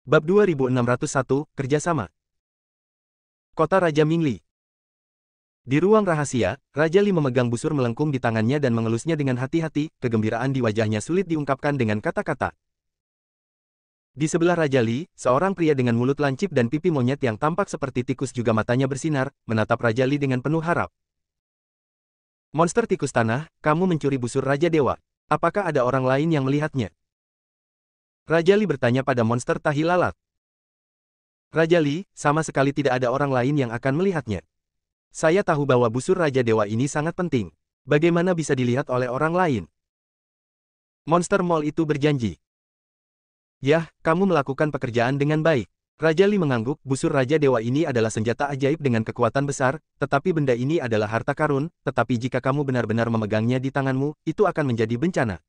Bab 2601, Kerjasama. Kota Raja Mingli. Di ruang rahasia, Raja Li memegang busur melengkung di tangannya dan mengelusnya dengan hati-hati, kegembiraan di wajahnya sulit diungkapkan dengan kata-kata. Di sebelah Raja Li, seorang pria dengan mulut lancip dan pipi monyet yang tampak seperti tikus juga matanya bersinar, menatap Raja Li dengan penuh harap. Monster tikus tanah, kamu mencuri busur Raja Dewa. Apakah ada orang lain yang melihatnya? Raja Li bertanya pada monster tahi lalat. Raja Li, sama sekali tidak ada orang lain yang akan melihatnya. Saya tahu bahwa busur Raja Dewa ini sangat penting. Bagaimana bisa dilihat oleh orang lain? Monster Mall itu berjanji. Yah, kamu melakukan pekerjaan dengan baik. Raja Li mengangguk, busur Raja Dewa ini adalah senjata ajaib dengan kekuatan besar, tetapi benda ini adalah harta karun, tetapi jika kamu benar-benar memegangnya di tanganmu, itu akan menjadi bencana.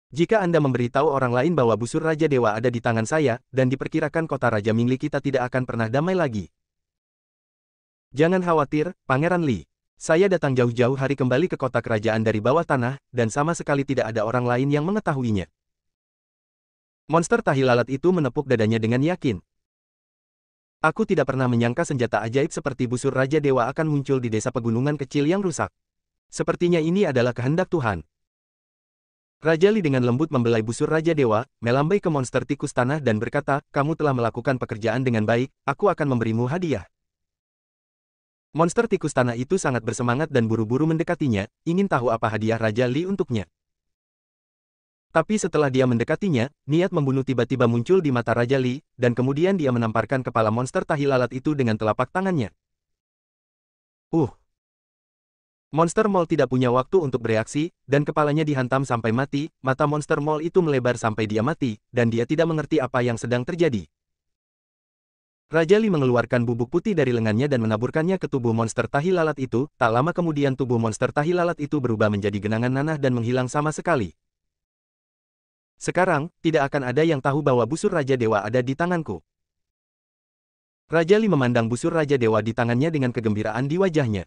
Jika Anda memberitahu orang lain bahwa busur Raja Dewa ada di tangan saya, dan diperkirakan kota Raja Mingli kita tidak akan pernah damai lagi. Jangan khawatir, Pangeran Li. Saya datang jauh-jauh hari kembali ke kota kerajaan dari bawah tanah, dan sama sekali tidak ada orang lain yang mengetahuinya. Monster tahi lalat itu menepuk dadanya dengan yakin. Aku tidak pernah menyangka senjata ajaib seperti busur Raja Dewa akan muncul di desa pegunungan kecil yang rusak. Sepertinya ini adalah kehendak Tuhan. Raja Li dengan lembut membelai busur Raja Dewa, melambai ke monster tikus tanah dan berkata, kamu telah melakukan pekerjaan dengan baik, aku akan memberimu hadiah. Monster tikus tanah itu sangat bersemangat dan buru-buru mendekatinya, ingin tahu apa hadiah Raja Li untuknya. Tapi setelah dia mendekatinya, niat membunuh tiba-tiba muncul di mata Raja Li, dan kemudian dia menamparkan kepala monster tahi lalat itu dengan telapak tangannya. Monster Mall tidak punya waktu untuk bereaksi, dan kepalanya dihantam sampai mati, mata Monster Mall itu melebar sampai dia mati, dan dia tidak mengerti apa yang sedang terjadi. Raja Li mengeluarkan bubuk putih dari lengannya dan menaburkannya ke tubuh monster tahi lalat itu, tak lama kemudian tubuh monster tahi lalat itu berubah menjadi genangan nanah dan menghilang sama sekali. Sekarang, tidak akan ada yang tahu bahwa busur Raja Dewa ada di tanganku. Raja Li memandang busur Raja Dewa di tangannya dengan kegembiraan di wajahnya.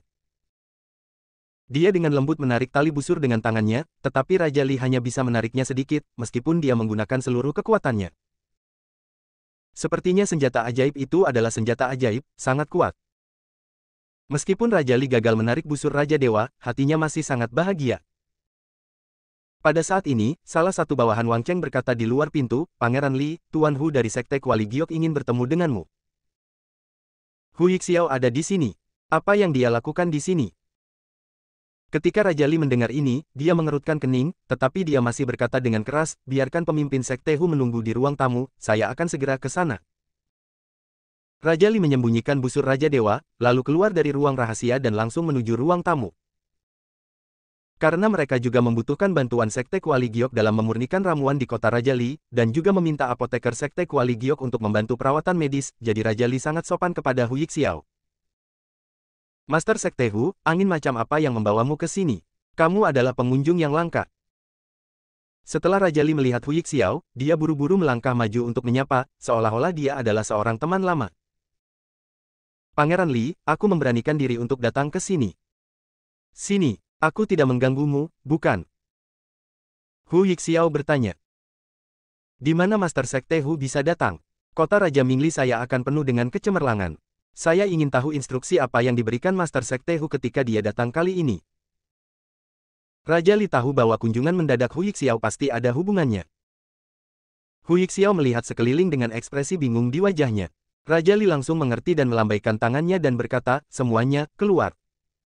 Dia dengan lembut menarik tali busur dengan tangannya, tetapi Raja Li hanya bisa menariknya sedikit, meskipun dia menggunakan seluruh kekuatannya. Sepertinya senjata ajaib itu adalah senjata ajaib, sangat kuat. Meskipun Raja Li gagal menarik busur Raja Dewa, hatinya masih sangat bahagia. Pada saat ini, salah satu bawahan Wang Cheng berkata di luar pintu, Pangeran Li, Tuan Hu dari Sekte Kuali Giok ingin bertemu denganmu. Hu Yixiao ada di sini. Apa yang dia lakukan di sini? Ketika Raja Li mendengar ini, dia mengerutkan kening, tetapi dia masih berkata dengan keras, biarkan pemimpin Sekte Hu menunggu di ruang tamu, saya akan segera ke sana. Raja Li menyembunyikan busur Raja Dewa, lalu keluar dari ruang rahasia dan langsung menuju ruang tamu. Karena mereka juga membutuhkan bantuan Sekte Kuali Giok dalam memurnikan ramuan di kota Raja Li, dan juga meminta apoteker Sekte Kuali Giok untuk membantu perawatan medis, jadi Raja Li sangat sopan kepada Hu Yixiao. Master Sekte Hu, angin macam apa yang membawamu ke sini? Kamu adalah pengunjung yang langka. Setelah Raja Li melihat Hu Yixiao, dia buru-buru melangkah maju untuk menyapa, seolah-olah dia adalah seorang teman lama. Pangeran Li, aku memberanikan diri untuk datang ke sini. Sini, aku tidak mengganggumu, bukan? Hu Yixiao bertanya. Di mana Master Sekte Hu bisa datang? Kota Raja Mingli saya akan penuh dengan kecemerlangan. Saya ingin tahu instruksi apa yang diberikan Master Sekte Hu ketika dia datang kali ini. Raja Li tahu bahwa kunjungan mendadak Hu Yixiao pasti ada hubungannya. Hu Yixiao melihat sekeliling dengan ekspresi bingung di wajahnya. Raja Li langsung mengerti dan melambaikan tangannya dan berkata, semuanya, keluar.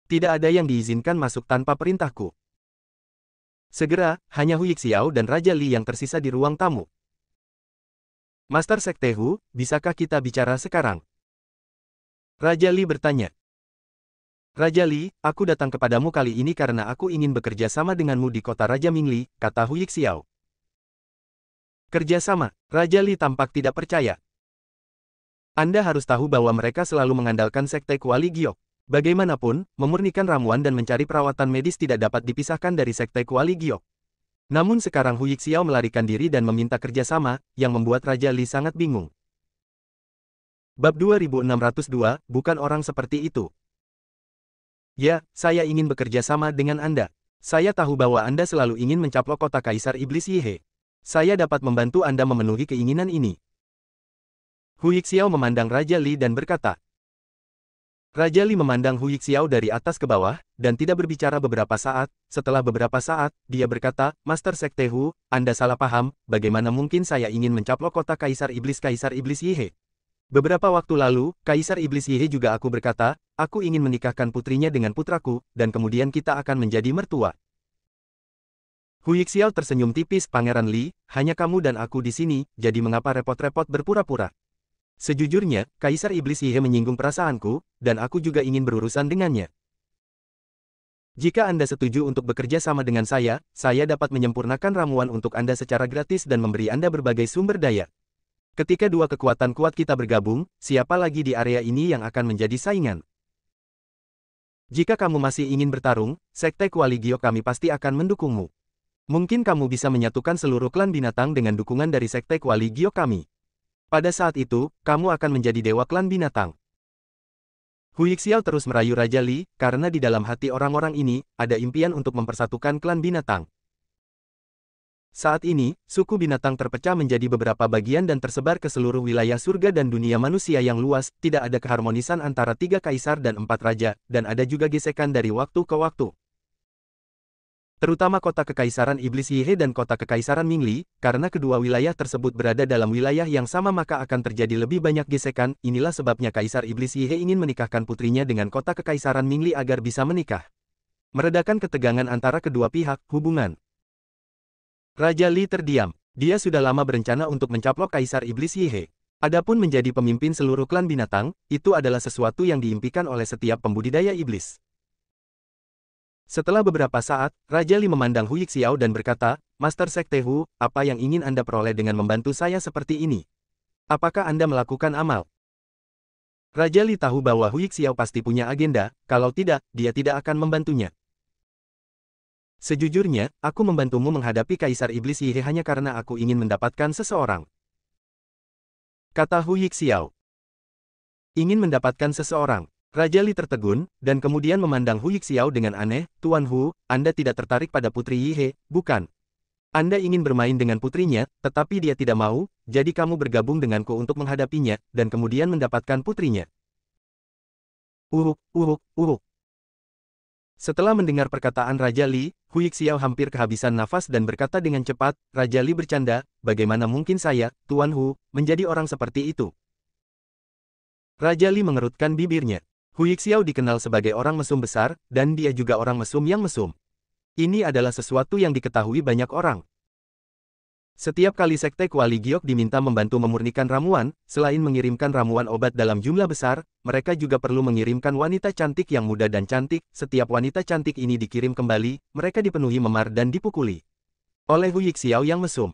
Tidak ada yang diizinkan masuk tanpa perintahku. Segera, hanya Hu Yixiao dan Raja Li yang tersisa di ruang tamu. Master Sekte Hu, bisakah kita bicara sekarang? Raja Li bertanya. Raja Li, aku datang kepadamu kali ini karena aku ingin bekerja sama denganmu di kota Raja Mingli, kata Hu Yixiao. Kerja sama? Raja Li tampak tidak percaya. Anda harus tahu bahwa mereka selalu mengandalkan Sekte Kuali Giok. Bagaimanapun, memurnikan ramuan dan mencari perawatan medis tidak dapat dipisahkan dari Sekte Kuali Giok. Namun sekarang Hu Yixiao melarikan diri dan meminta kerjasama, yang membuat Raja Li sangat bingung. Bab 2602, bukan orang seperti itu. Ya, saya ingin bekerja sama dengan Anda. Saya tahu bahwa Anda selalu ingin mencaplok kota Kaisar Iblis Yihe. Saya dapat membantu Anda memenuhi keinginan ini. Hu Yixiao memandang Raja Li dan berkata. Raja Li memandang Hu Yixiao dari atas ke bawah, dan tidak berbicara beberapa saat. Setelah beberapa saat, dia berkata, Master Sekte Hu, Anda salah paham, bagaimana mungkin saya ingin mencaplok kota Kaisar Iblis Yihe. Beberapa waktu lalu, Kaisar Iblis Yihe juga aku berkata, aku ingin menikahkan putrinya dengan putraku, dan kemudian kita akan menjadi mertua. Hu Yixiao tersenyum tipis, Pangeran Li, hanya kamu dan aku di sini, jadi mengapa repot-repot berpura-pura? Sejujurnya, Kaisar Iblis Yihe menyinggung perasaanku, dan aku juga ingin berurusan dengannya. Jika Anda setuju untuk bekerja sama dengan saya dapat menyempurnakan ramuan untuk Anda secara gratis dan memberi Anda berbagai sumber daya. Ketika dua kekuatan kuat kita bergabung, siapa lagi di area ini yang akan menjadi saingan? Jika kamu masih ingin bertarung, Sekte Kuali Giok kami pasti akan mendukungmu. Mungkin kamu bisa menyatukan seluruh klan binatang dengan dukungan dari Sekte Kuali Giok kami. Pada saat itu, kamu akan menjadi dewa klan binatang. Hu Yixiao terus merayu Raja Li, karena di dalam hati orang-orang ini, ada impian untuk mempersatukan klan binatang. Saat ini, suku binatang terpecah menjadi beberapa bagian dan tersebar ke seluruh wilayah surga dan dunia manusia yang luas, tidak ada keharmonisan antara 3 kaisar dan 4 raja, dan ada juga gesekan dari waktu ke waktu. Terutama kota Kekaisaran Iblis Yihe dan kota Kekaisaran Mingli, karena kedua wilayah tersebut berada dalam wilayah yang sama maka akan terjadi lebih banyak gesekan, inilah sebabnya Kaisar Iblis Yihe ingin menikahkan putrinya dengan kota Kekaisaran Mingli agar bisa menikah. Meredakan ketegangan antara kedua pihak, hubungan. Raja Li terdiam, dia sudah lama berencana untuk mencaplok Kaisar Iblis Yihe. Adapun menjadi pemimpin seluruh klan binatang, itu adalah sesuatu yang diimpikan oleh setiap pembudidaya iblis. Setelah beberapa saat, Raja Li memandang Hu Yixiao dan berkata, Master Sekte Hu, apa yang ingin Anda peroleh dengan membantu saya seperti ini? Apakah Anda melakukan amal? Raja Li tahu bahwa Hu Yixiao pasti punya agenda, kalau tidak, dia tidak akan membantunya. Sejujurnya, aku membantumu menghadapi Kaisar Iblis Yihe hanya karena aku ingin mendapatkan seseorang. Kata Hu Yixiao. Ingin mendapatkan seseorang. Raja Li tertegun, dan kemudian memandang Hu Yixiao dengan aneh, Tuan Hu, Anda tidak tertarik pada Putri Yihe, bukan? Anda ingin bermain dengan putrinya, tetapi dia tidak mau, jadi kamu bergabung denganku untuk menghadapinya, dan kemudian mendapatkan putrinya. Uruk. Setelah mendengar perkataan Raja Li, Hu Yixiao hampir kehabisan nafas dan berkata dengan cepat, Raja Li bercanda, bagaimana mungkin saya, Tuan Hu, menjadi orang seperti itu? Raja Li mengerutkan bibirnya. Hu Yixiao dikenal sebagai orang mesum besar, dan dia juga orang mesum yang mesum. Ini adalah sesuatu yang diketahui banyak orang. Setiap kali Sekte Kuali Giok diminta membantu memurnikan ramuan, selain mengirimkan ramuan obat dalam jumlah besar, mereka juga perlu mengirimkan wanita cantik yang muda dan cantik. Setiap wanita cantik ini dikirim kembali, mereka dipenuhi memar dan dipukuli oleh Hu Yixiao yang mesum.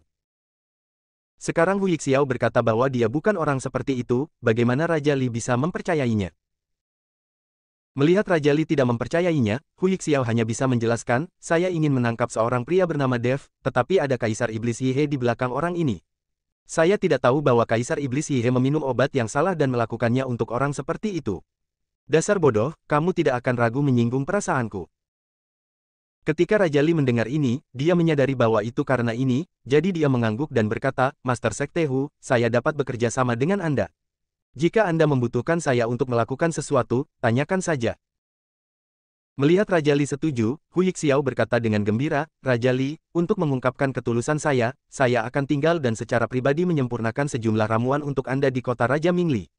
Sekarang Hu Yixiao berkata bahwa dia bukan orang seperti itu, bagaimana Raja Li bisa mempercayainya? Melihat Raja Li tidak mempercayainya, Hu Yixiao hanya bisa menjelaskan, saya ingin menangkap seorang pria bernama Dev, tetapi ada Kaisar Iblis Yihe di belakang orang ini. Saya tidak tahu bahwa Kaisar Iblis Yihe meminum obat yang salah dan melakukannya untuk orang seperti itu. Dasar bodoh, kamu tidak akan ragu menyinggung perasaanku. Ketika Raja Li mendengar ini, dia menyadari bahwa itu karena ini, jadi dia mengangguk dan berkata, Master Sekte Hu, saya dapat bekerja sama dengan Anda. Jika Anda membutuhkan saya untuk melakukan sesuatu, tanyakan saja. Melihat Raja Li setuju, Hu Yixiao berkata dengan gembira, Raja Li, untuk mengungkapkan ketulusan saya akan tinggal dan secara pribadi menyempurnakan sejumlah ramuan untuk Anda di kota Raja Mingli.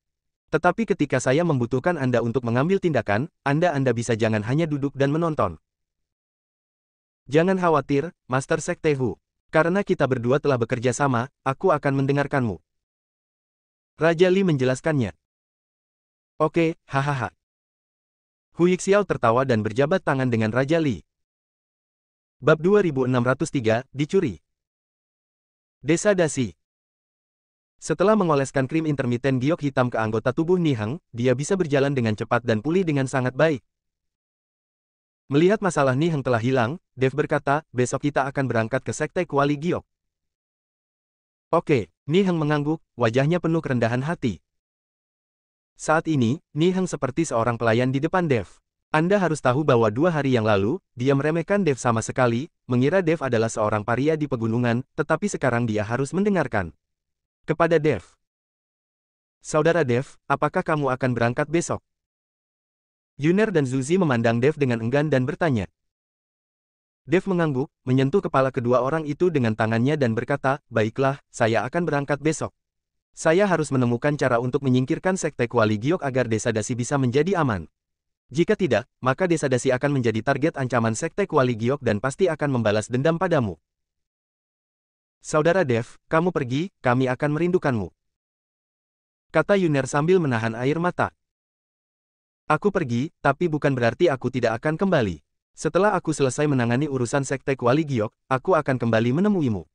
Tetapi ketika saya membutuhkan Anda untuk mengambil tindakan, Anda bisa jangan hanya duduk dan menonton. Jangan khawatir, Master Sekte Hu. Karena kita berdua telah bekerja sama, aku akan mendengarkanmu. Raja Li menjelaskannya. Oke, hahaha. Hu Yixiao tertawa dan berjabat tangan dengan Raja Li. Bab 2603, dicuri. Desa Dasi. Setelah mengoleskan krim intermiten giok hitam ke anggota tubuh Niheng, dia bisa berjalan dengan cepat dan pulih dengan sangat baik. Melihat masalah Niheng telah hilang, Dev berkata, besok kita akan berangkat ke Sekte Kuali Giok. Oke, Niheng mengangguk, wajahnya penuh kerendahan hati. Saat ini, Niheng seperti seorang pelayan di depan Dev. Anda harus tahu bahwa 2 hari yang lalu, dia meremehkan Dev sama sekali, mengira Dev adalah seorang paria di pegunungan, tetapi sekarang dia harus mendengarkan kepada Dev. Saudara Dev, apakah kamu akan berangkat besok? Yuner dan Zuzi memandang Dev dengan enggan dan bertanya. Dev mengangguk, menyentuh kepala kedua orang itu dengan tangannya dan berkata, baiklah, saya akan berangkat besok. Saya harus menemukan cara untuk menyingkirkan Sekte Kuali Giok agar Desa Dasi bisa menjadi aman. Jika tidak, maka Desa Dasi akan menjadi target ancaman Sekte Kuali Giok dan pasti akan membalas dendam padamu. Saudara Dev, kamu pergi, kami akan merindukanmu. Kata Yuner sambil menahan air mata. Aku pergi, tapi bukan berarti aku tidak akan kembali. Setelah aku selesai menangani urusan Sekte Kuali Giok, aku akan kembali menemuimu.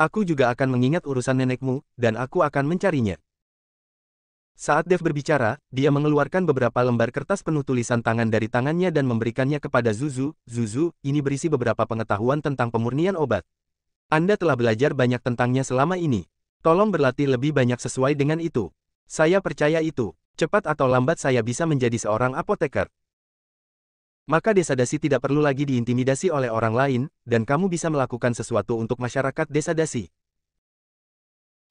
Aku juga akan mengingat urusan nenekmu, dan aku akan mencarinya. Saat Dev berbicara, dia mengeluarkan beberapa lembar kertas penuh tulisan tangan dari tangannya dan memberikannya kepada Zuzu. Zuzu, ini berisi beberapa pengetahuan tentang pemurnian obat. Anda telah belajar banyak tentangnya selama ini. Tolong berlatih lebih banyak sesuai dengan itu. Saya percaya itu. Cepat atau lambat saya bisa menjadi seorang apoteker. Maka Desa Dasi tidak perlu lagi diintimidasi oleh orang lain, dan kamu bisa melakukan sesuatu untuk masyarakat Desa Dasi.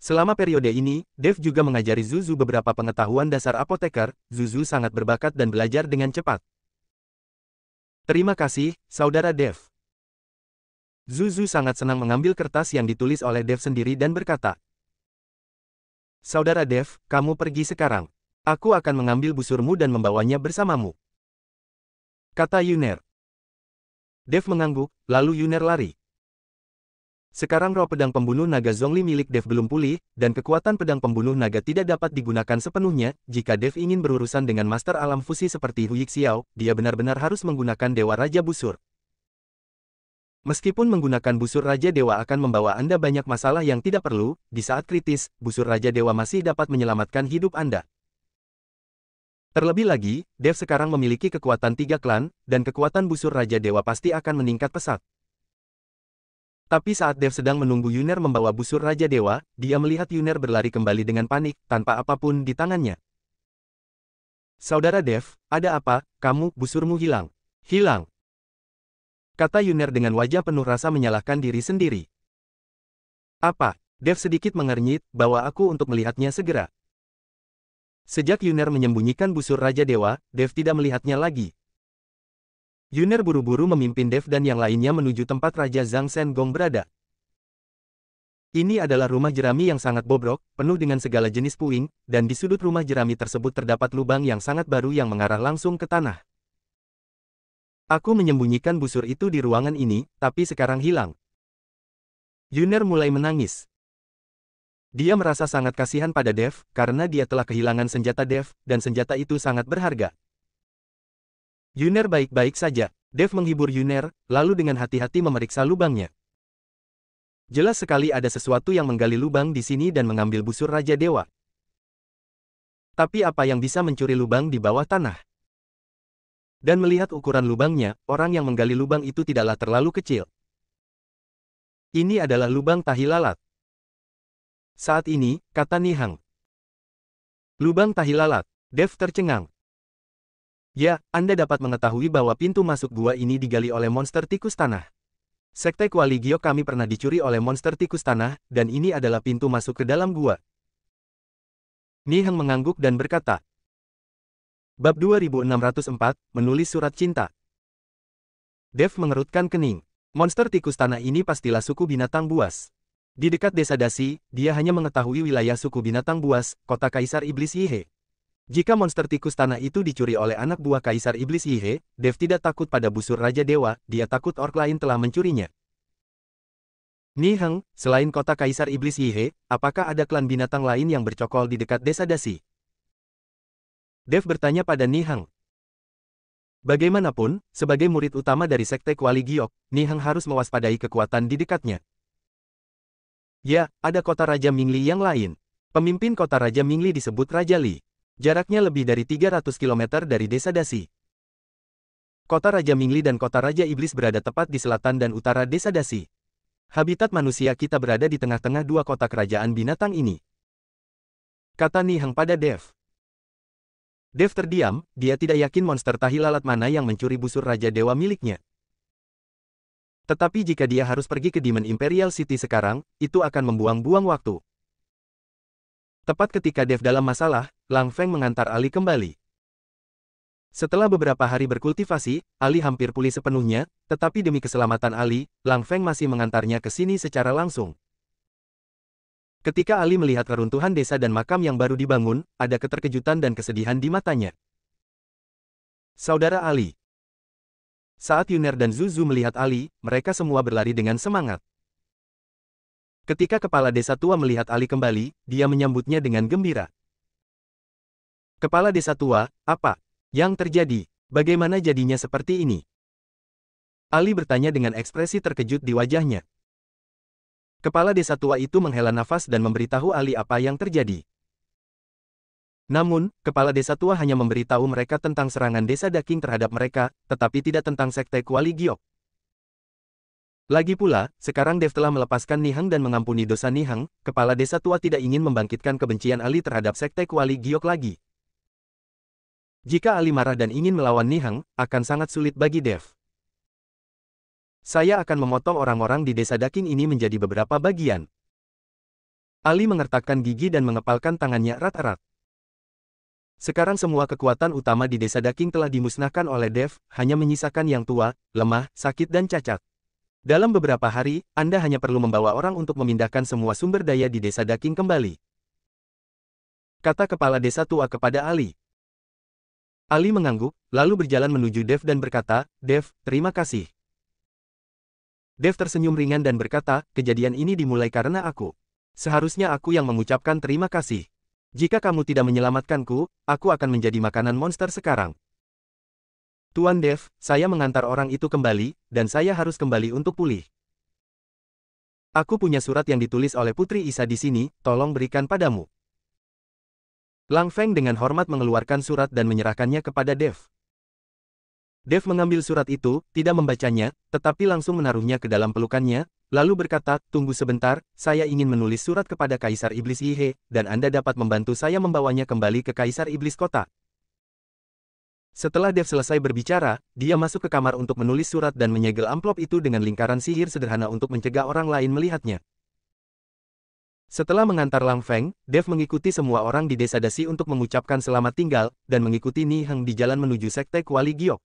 Selama periode ini, Dev juga mengajari Zuzu beberapa pengetahuan dasar apoteker. Zuzu sangat berbakat dan belajar dengan cepat. Terima kasih, Saudara Dev. Zuzu sangat senang mengambil kertas yang ditulis oleh Dev sendiri dan berkata, Saudara Dev, kamu pergi sekarang. Aku akan mengambil busurmu dan membawanya bersamamu. Kata Yuner. Dev mengangguk, lalu Yuner lari. Sekarang roh pedang pembunuh naga Zhongli milik Dev belum pulih, dan kekuatan pedang pembunuh naga tidak dapat digunakan sepenuhnya. Jika Dev ingin berurusan dengan master alam fusi seperti Hu Yixiao, dia benar-benar harus menggunakan Dewa Raja Busur. Meskipun menggunakan busur Raja Dewa akan membawa Anda banyak masalah yang tidak perlu, di saat kritis, busur Raja Dewa masih dapat menyelamatkan hidup Anda. Terlebih lagi, Dev sekarang memiliki kekuatan 3 klan, dan kekuatan busur Raja Dewa pasti akan meningkat pesat. Tapi saat Dev sedang menunggu Yuner membawa busur Raja Dewa, dia melihat Yuner berlari kembali dengan panik, tanpa apapun di tangannya. Saudara Dev, ada apa? Kamu, busurmu hilang. Hilang. Kata Yuner dengan wajah penuh rasa menyalahkan diri sendiri. Apa? Dev sedikit mengernyit, bawa aku untuk melihatnya segera. Sejak Yuner menyembunyikan busur Raja Dewa, Dev tidak melihatnya lagi. Yuner buru-buru memimpin Dev dan yang lainnya menuju tempat Raja Zhang Sengong berada. Ini adalah rumah jerami yang sangat bobrok, penuh dengan segala jenis puing, dan di sudut rumah jerami tersebut terdapat lubang yang sangat baru yang mengarah langsung ke tanah. Aku menyembunyikan busur itu di ruangan ini, tapi sekarang hilang. Yuner mulai menangis. Dia merasa sangat kasihan pada Dev, karena dia telah kehilangan senjata Dev, dan senjata itu sangat berharga. Yuner baik-baik saja. Dev menghibur Yuner, lalu dengan hati-hati memeriksa lubangnya. Jelas sekali ada sesuatu yang menggali lubang di sini dan mengambil busur Raja Dewa. Tapi apa yang bisa mencuri lubang di bawah tanah? Dan melihat ukuran lubangnya, orang yang menggali lubang itu tidaklah terlalu kecil. Ini adalah lubang tahi lalat. Saat ini, kata Nihang. Lubang tahi lalat. Dev tercengang. Ya, Anda dapat mengetahui bahwa pintu masuk gua ini digali oleh monster tikus tanah. Sekte Kuali Giok kami pernah dicuri oleh monster tikus tanah, dan ini adalah pintu masuk ke dalam gua. Nihang mengangguk dan berkata, Bab 2604, menulis surat cinta. Dev mengerutkan kening. Monster tikus tanah ini pastilah suku binatang buas. Di dekat Desa Dasi, dia hanya mengetahui wilayah suku binatang buas, kota Kaisar Iblis Yihe. Jika monster tikus tanah itu dicuri oleh anak buah Kaisar Iblis Yihe, Dev tidak takut pada busur Raja Dewa, dia takut orc lain telah mencurinya. Nihang, selain kota Kaisar Iblis Yihe, apakah ada klan binatang lain yang bercokol di dekat Desa Dasi? Dev bertanya pada Nihang. Bagaimanapun, sebagai murid utama dari Sekte Kuali Giok, Nihang harus mewaspadai kekuatan di dekatnya. Ya, ada kota Raja Mingli yang lain. Pemimpin kota Raja Mingli disebut Raja Li. Jaraknya lebih dari 300 km dari Desa Dasi. Kota Raja Mingli dan kota Raja Iblis berada tepat di selatan dan utara Desa Dasi. Habitat manusia kita berada di tengah-tengah dua kota kerajaan binatang ini. Kata Nihang pada Dev. Dev terdiam, dia tidak yakin monster tahi lalat mana yang mencuri busur Raja Dewa miliknya. Tetapi jika dia harus pergi ke Demon Imperial City sekarang, itu akan membuang-buang waktu. Tepat ketika Dev dalam masalah, Lang Feng mengantar Ali kembali. Setelah beberapa hari berkultivasi, Ali hampir pulih sepenuhnya, tetapi demi keselamatan Ali, Lang Feng masih mengantarnya ke sini secara langsung. Ketika Ali melihat reruntuhan desa dan makam yang baru dibangun, ada keterkejutan dan kesedihan di matanya. Saudara Ali. Saat Yuner dan Zuzu melihat Ali, mereka semua berlari dengan semangat. Ketika kepala desa tua melihat Ali kembali, dia menyambutnya dengan gembira. Kepala desa tua, apa yang terjadi? Bagaimana jadinya seperti ini? Ali bertanya dengan ekspresi terkejut di wajahnya. Kepala desa tua itu menghela nafas dan memberitahu Ali apa yang terjadi. Namun, kepala desa tua hanya memberitahu mereka tentang serangan desa Daking terhadap mereka, tetapi tidak tentang sekte Kuali Giok. Lagi pula, sekarang Dev telah melepaskan Nihang dan mengampuni dosa Nihang, kepala desa tua tidak ingin membangkitkan kebencian Ali terhadap sekte Kuali Giok lagi. Jika Ali marah dan ingin melawan Nihang, akan sangat sulit bagi Dev. Saya akan memotong orang-orang di desa Daking ini menjadi beberapa bagian. Ali mengertakkan gigi dan mengepalkan tangannya erat-erat. Sekarang semua kekuatan utama di desa Daking telah dimusnahkan oleh Dev, hanya menyisakan yang tua, lemah, sakit dan cacat. Dalam beberapa hari, Anda hanya perlu membawa orang untuk memindahkan semua sumber daya di desa Daking kembali. Kata kepala desa tua kepada Ali. Ali mengangguk, lalu berjalan menuju Dev dan berkata, Dev, terima kasih. Dev tersenyum ringan dan berkata, kejadian ini dimulai karena aku. Seharusnya aku yang mengucapkan terima kasih. Jika kamu tidak menyelamatkanku, aku akan menjadi makanan monster sekarang. Tuan Dev, saya mengantar orang itu kembali, dan saya harus kembali untuk pulih. Aku punya surat yang ditulis oleh Putri Isa di sini, tolong berikan padamu. Lang Feng dengan hormat mengeluarkan surat dan menyerahkannya kepada Dev. Dev mengambil surat itu, tidak membacanya, tetapi langsung menaruhnya ke dalam pelukannya, lalu berkata, tunggu sebentar, saya ingin menulis surat kepada Kaisar Iblis Yihe, dan Anda dapat membantu saya membawanya kembali ke Kaisar Iblis Kota. Setelah Dev selesai berbicara, dia masuk ke kamar untuk menulis surat dan menyegel amplop itu dengan lingkaran sihir sederhana untuk mencegah orang lain melihatnya. Setelah mengantar Lang Feng, Dev mengikuti semua orang di desa Dasi untuk mengucapkan selamat tinggal, dan mengikuti Nihang di jalan menuju sekte Kuali Giok.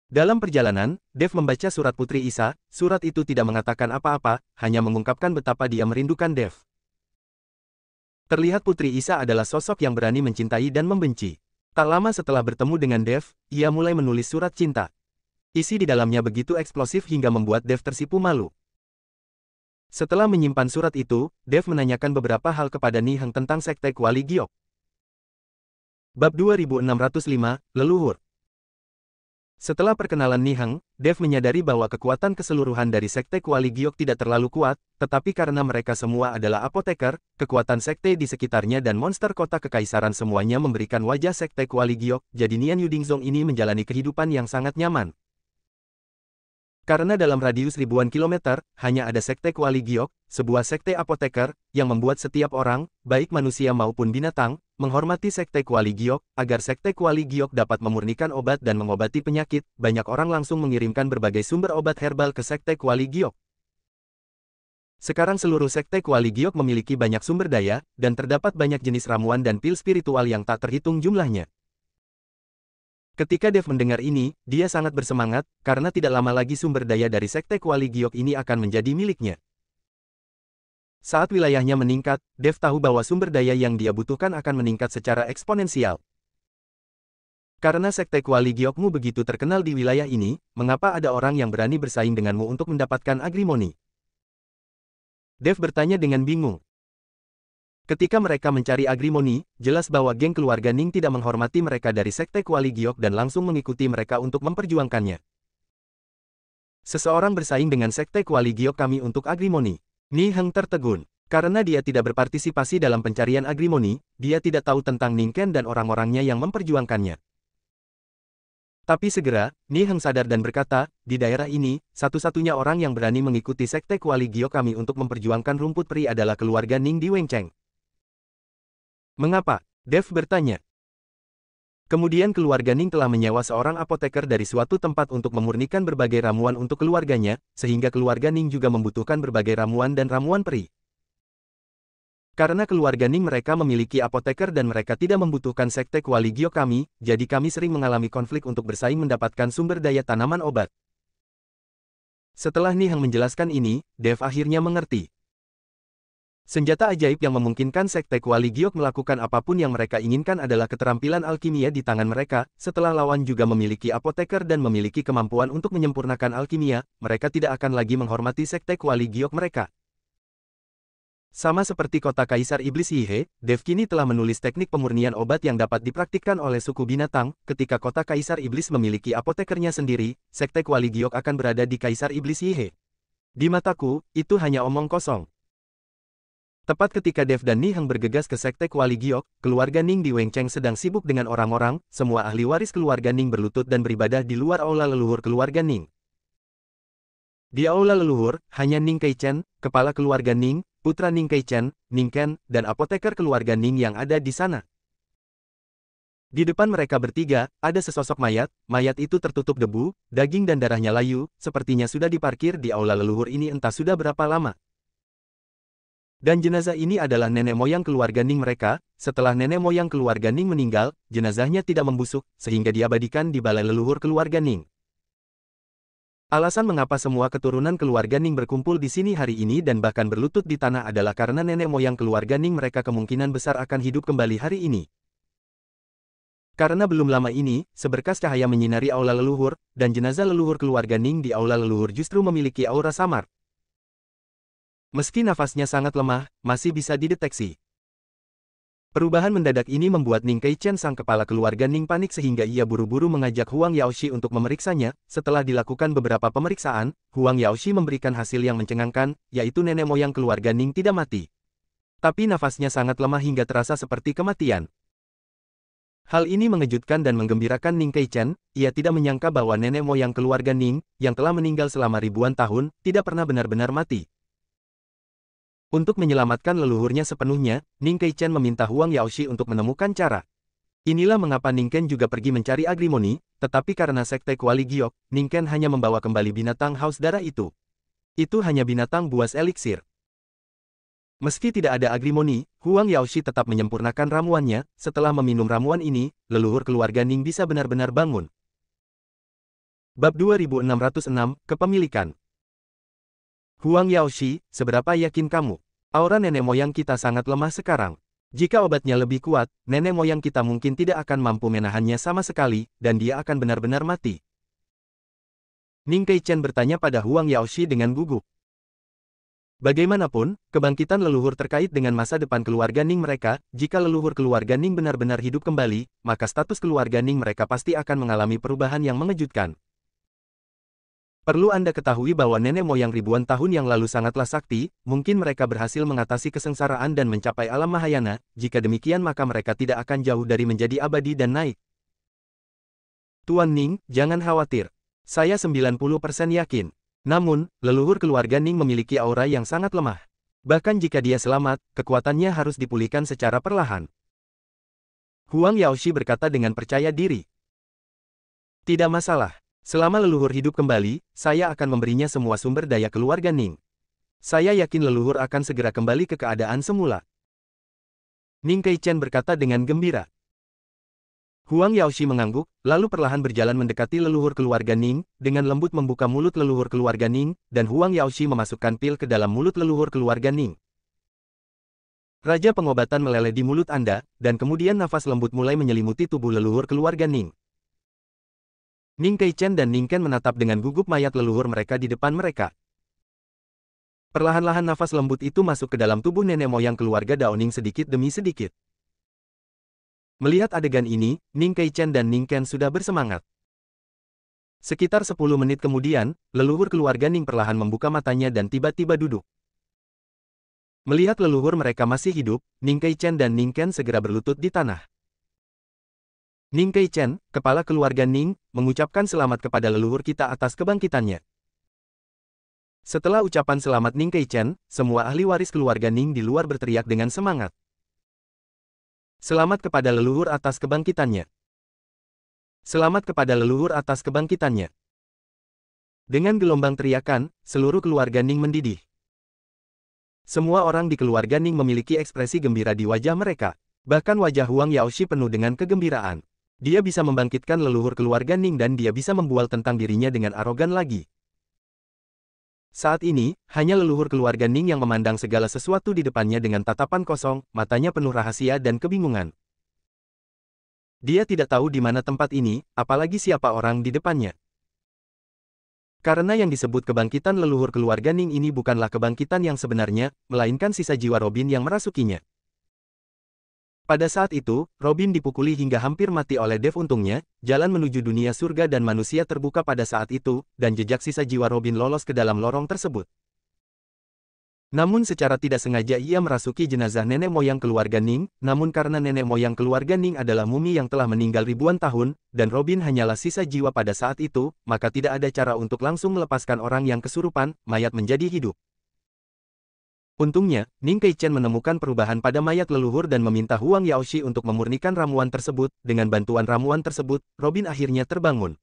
Dalam perjalanan, Dev membaca surat Putri Isa, surat itu tidak mengatakan apa-apa, hanya mengungkapkan betapa dia merindukan Dev. Terlihat Putri Isa adalah sosok yang berani mencintai dan membenci. Tak lama setelah bertemu dengan Dev, ia mulai menulis surat cinta. Isi di dalamnya begitu eksplosif hingga membuat Dev tersipu malu. Setelah menyimpan surat itu, Dev menanyakan beberapa hal kepada Nihang tentang sekte Kuali Giok. Bab 2605, Leluhur. Setelah perkenalan Nihang, Dev menyadari bahwa kekuatan keseluruhan dari sekte Kuali Giok tidak terlalu kuat, tetapi karena mereka semua adalah apoteker, kekuatan sekte di sekitarnya dan monster kota kekaisaran semuanya memberikan wajah sekte Kuali Giok, jadi Nian Yudingzong ini menjalani kehidupan yang sangat nyaman. Karena dalam radius ribuan kilometer, hanya ada sekte Kuali Giok, sebuah sekte apoteker, yang membuat setiap orang, baik manusia maupun binatang, menghormati sekte Kuali Giok, agar sekte Kuali Giok dapat memurnikan obat dan mengobati penyakit, banyak orang langsung mengirimkan berbagai sumber obat herbal ke sekte Kuali Giok. Sekarang seluruh sekte Kuali Giok memiliki banyak sumber daya, dan terdapat banyak jenis ramuan dan pil spiritual yang tak terhitung jumlahnya. Ketika Dev mendengar ini, dia sangat bersemangat, karena tidak lama lagi sumber daya dari sekte Kuali Giok ini akan menjadi miliknya. Saat wilayahnya meningkat, Dev tahu bahwa sumber daya yang dia butuhkan akan meningkat secara eksponensial. Karena sekte Kuali Giokmu begitu terkenal di wilayah ini, mengapa ada orang yang berani bersaing denganmu untuk mendapatkan agrimoni? Dev bertanya dengan bingung. Ketika mereka mencari agrimoni, jelas bahwa geng keluarga Ning tidak menghormati mereka dari sekte Kuali Giok dan langsung mengikuti mereka untuk memperjuangkannya. Seseorang bersaing dengan sekte Kuali Giok kami untuk agrimoni. Nihang tertegun. Karena dia tidak berpartisipasi dalam pencarian agrimoni, dia tidak tahu tentang Ningken dan orang-orangnya yang memperjuangkannya. Tapi segera, Nihang sadar dan berkata, di daerah ini, satu-satunya orang yang berani mengikuti sekte Kuali Giok kami untuk memperjuangkan rumput peri adalah keluarga Ning di Wengcheng. Mengapa? Dev bertanya. Kemudian keluarga Ning telah menyewa seorang apoteker dari suatu tempat untuk memurnikan berbagai ramuan untuk keluarganya, sehingga keluarga Ning juga membutuhkan berbagai ramuan dan ramuan peri. Karena keluarga Ning mereka memiliki apoteker dan mereka tidak membutuhkan sekte Kuali Giok kami, jadi kami sering mengalami konflik untuk bersaing mendapatkan sumber daya tanaman obat. Setelah Nihang menjelaskan ini, Dev akhirnya mengerti. Senjata ajaib yang memungkinkan sekte Kuali Giok melakukan apapun yang mereka inginkan adalah keterampilan alkimia di tangan mereka. Setelah lawan juga memiliki apoteker dan memiliki kemampuan untuk menyempurnakan alkimia, mereka tidak akan lagi menghormati sekte Kuali Giok mereka. Sama seperti kota Kaisar Iblis Yihe, Dev kini telah menulis teknik pemurnian obat yang dapat dipraktikkan oleh suku binatang. Ketika kota Kaisar Iblis memiliki apotekernya sendiri, sekte Kuali Giok akan berada di Kaisar Iblis Yihe. Di mataku, itu hanya omong kosong. Tepat ketika Dev dan Nihang bergegas ke sekte Kuali Giok, keluarga Ning di Wengcheng sedang sibuk dengan orang-orang. Semua ahli waris keluarga Ning berlutut dan beribadah di luar aula leluhur keluarga Ning. Di aula leluhur, hanya Ning Keichen, kepala keluarga Ning, putra Ning Keichen, Ning Ken, dan apoteker keluarga Ning yang ada di sana. Di depan mereka bertiga, ada sesosok mayat. Mayat itu tertutup debu, daging dan darahnya layu, sepertinya sudah diparkir di aula leluhur ini entah sudah berapa lama. Dan jenazah ini adalah nenek moyang keluarga Ning mereka. Setelah nenek moyang keluarga Ning meninggal, jenazahnya tidak membusuk, sehingga diabadikan di balai leluhur keluarga Ning. Alasan mengapa semua keturunan keluarga Ning berkumpul di sini hari ini dan bahkan berlutut di tanah adalah karena nenek moyang keluarga Ning mereka kemungkinan besar akan hidup kembali hari ini. Karena belum lama ini, seberkas cahaya menyinari aula leluhur, dan jenazah leluhur keluarga Ning di aula leluhur justru memiliki aura samar. Meski nafasnya sangat lemah, masih bisa dideteksi. Perubahan mendadak ini membuat Ning Keichen sang kepala keluarga Ning panik sehingga ia buru-buru mengajak Huang Yaoshi untuk memeriksanya. Setelah dilakukan beberapa pemeriksaan, Huang Yaoshi memberikan hasil yang mencengangkan, yaitu nenek moyang keluarga Ning tidak mati. Tapi nafasnya sangat lemah hingga terasa seperti kematian. Hal ini mengejutkan dan menggembirakan Ning Keichen. Ia tidak menyangka bahwa nenek moyang keluarga Ning, yang telah meninggal selama ribuan tahun, tidak pernah benar-benar mati. Untuk menyelamatkan leluhurnya sepenuhnya, Ning Keichen meminta Huang Yaoshi untuk menemukan cara. Inilah mengapa Ning Ken juga pergi mencari agrimoni, tetapi karena sekte Kuali Giok, Ning Ken hanya membawa kembali binatang haus darah itu. Itu hanya binatang buas eliksir. Meski tidak ada agrimoni, Huang Yaoshi tetap menyempurnakan ramuannya. Setelah meminum ramuan ini, leluhur keluarga Ning bisa benar-benar bangun. Bab 2606, Kepemilikan. Huang Yaoshi, seberapa yakin kamu? Aura nenek moyang kita sangat lemah sekarang. Jika obatnya lebih kuat, nenek moyang kita mungkin tidak akan mampu menahannya sama sekali, dan dia akan benar-benar mati. Ning Keichen bertanya pada Huang Yaoshi dengan gugup. Bagaimanapun, kebangkitan leluhur terkait dengan masa depan keluarga Ning mereka. Jika leluhur keluarga Ning benar-benar hidup kembali, maka status keluarga Ning mereka pasti akan mengalami perubahan yang mengejutkan. Perlu Anda ketahui bahwa nenek moyang ribuan tahun yang lalu sangatlah sakti, mungkin mereka berhasil mengatasi kesengsaraan dan mencapai alam Mahayana. Jika demikian maka mereka tidak akan jauh dari menjadi abadi dan naik. Tuan Ning, jangan khawatir. Saya 90% yakin. Namun, leluhur keluarga Ning memiliki aura yang sangat lemah. Bahkan jika dia selamat, kekuatannya harus dipulihkan secara perlahan. Huang Yaoshi berkata dengan percaya diri. Tidak masalah. Selama leluhur hidup kembali, saya akan memberinya semua sumber daya keluarga Ning. Saya yakin leluhur akan segera kembali ke keadaan semula. Ning Keichen berkata dengan gembira. Huang Yaoshi mengangguk, lalu perlahan berjalan mendekati leluhur keluarga Ning, dengan lembut membuka mulut leluhur keluarga Ning, dan Huang Yaoshi memasukkan pil ke dalam mulut leluhur keluarga Ning. Raja pengobatan meleleh di mulut Anda, dan kemudian nafas lembut mulai menyelimuti tubuh leluhur keluarga Ning. Ning Keichen dan Ning Ken menatap dengan gugup mayat leluhur mereka di depan mereka. Perlahan-lahan nafas lembut itu masuk ke dalam tubuh nenek moyang keluarga Daoning sedikit demi sedikit. Melihat adegan ini, Ning Keichen dan Ning Ken sudah bersemangat. Sekitar 10 menit kemudian, leluhur keluarga Ning perlahan membuka matanya dan tiba-tiba duduk. Melihat leluhur mereka masih hidup, Ning Keichen dan Ning Ken segera berlutut di tanah. Ning Keichen, kepala keluarga Ning, mengucapkan selamat kepada leluhur kita atas kebangkitannya. Setelah ucapan selamat Ning Keichen, semua ahli waris keluarga Ning di luar berteriak dengan semangat. Selamat kepada leluhur atas kebangkitannya. Selamat kepada leluhur atas kebangkitannya. Dengan gelombang teriakan, seluruh keluarga Ning mendidih. Semua orang di keluarga Ning memiliki ekspresi gembira di wajah mereka. Bahkan wajah Huang Yaoshi penuh dengan kegembiraan. Dia bisa membangkitkan leluhur keluarga Ning dan dia bisa membual tentang dirinya dengan arogan lagi. Saat ini, hanya leluhur keluarga Ning yang memandang segala sesuatu di depannya dengan tatapan kosong, matanya penuh rahasia dan kebingungan. Dia tidak tahu di mana tempat ini, apalagi siapa orang di depannya. Karena yang disebut kebangkitan leluhur keluarga Ning ini bukanlah kebangkitan yang sebenarnya, melainkan sisa jiwa Robin yang merasukinya. Pada saat itu, Robin dipukuli hingga hampir mati oleh Dev. Untungnya, jalan menuju dunia surga dan manusia terbuka pada saat itu, dan jejak sisa jiwa Robin lolos ke dalam lorong tersebut. Namun secara tidak sengaja ia merasuki jenazah nenek moyang keluarga Ning, namun karena nenek moyang keluarga Ning adalah mumi yang telah meninggal ribuan tahun, dan Robin hanyalah sisa jiwa pada saat itu, maka tidak ada cara untuk langsung melepaskan orang yang kesurupan, mayat menjadi hidup. Untungnya, Ning Keichen menemukan perubahan pada mayat leluhur dan meminta Huang Yaoshi untuk memurnikan ramuan tersebut. Dengan bantuan ramuan tersebut, Robin akhirnya terbangun.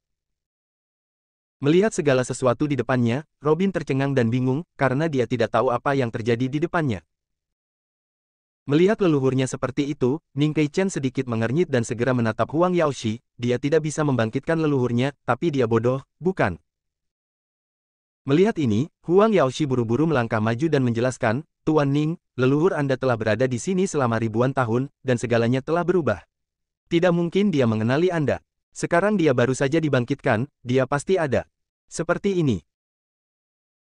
Melihat segala sesuatu di depannya, Robin tercengang dan bingung, karena dia tidak tahu apa yang terjadi di depannya. Melihat leluhurnya seperti itu, Ning Keichen sedikit mengernyit dan segera menatap Huang Yaoshi. Dia tidak bisa membangkitkan leluhurnya, tapi dia bodoh, bukan? Melihat ini, Huang Yaoshi buru-buru melangkah maju dan menjelaskan, Tuan Ning, leluhur Anda telah berada di sini selama ribuan tahun, dan segalanya telah berubah. Tidak mungkin dia mengenali Anda. Sekarang dia baru saja dibangkitkan, dia pasti ada. Seperti ini.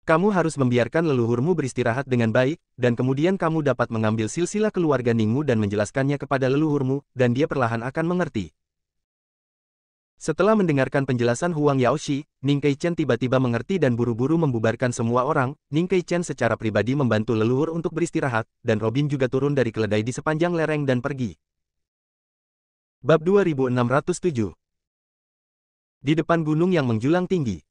Kamu harus membiarkan leluhurmu beristirahat dengan baik, dan kemudian kamu dapat mengambil silsilah keluarga Ningmu dan menjelaskannya kepada leluhurmu, dan dia perlahan akan mengerti. Setelah mendengarkan penjelasan Huang Yaoshi, Ning Keichen tiba-tiba mengerti dan buru-buru membubarkan semua orang. Ning Keichen secara pribadi membantu leluhur untuk beristirahat, dan Robin juga turun dari keledai di sepanjang lereng dan pergi. Bab 2607. Di depan gunung yang menjulang tinggi.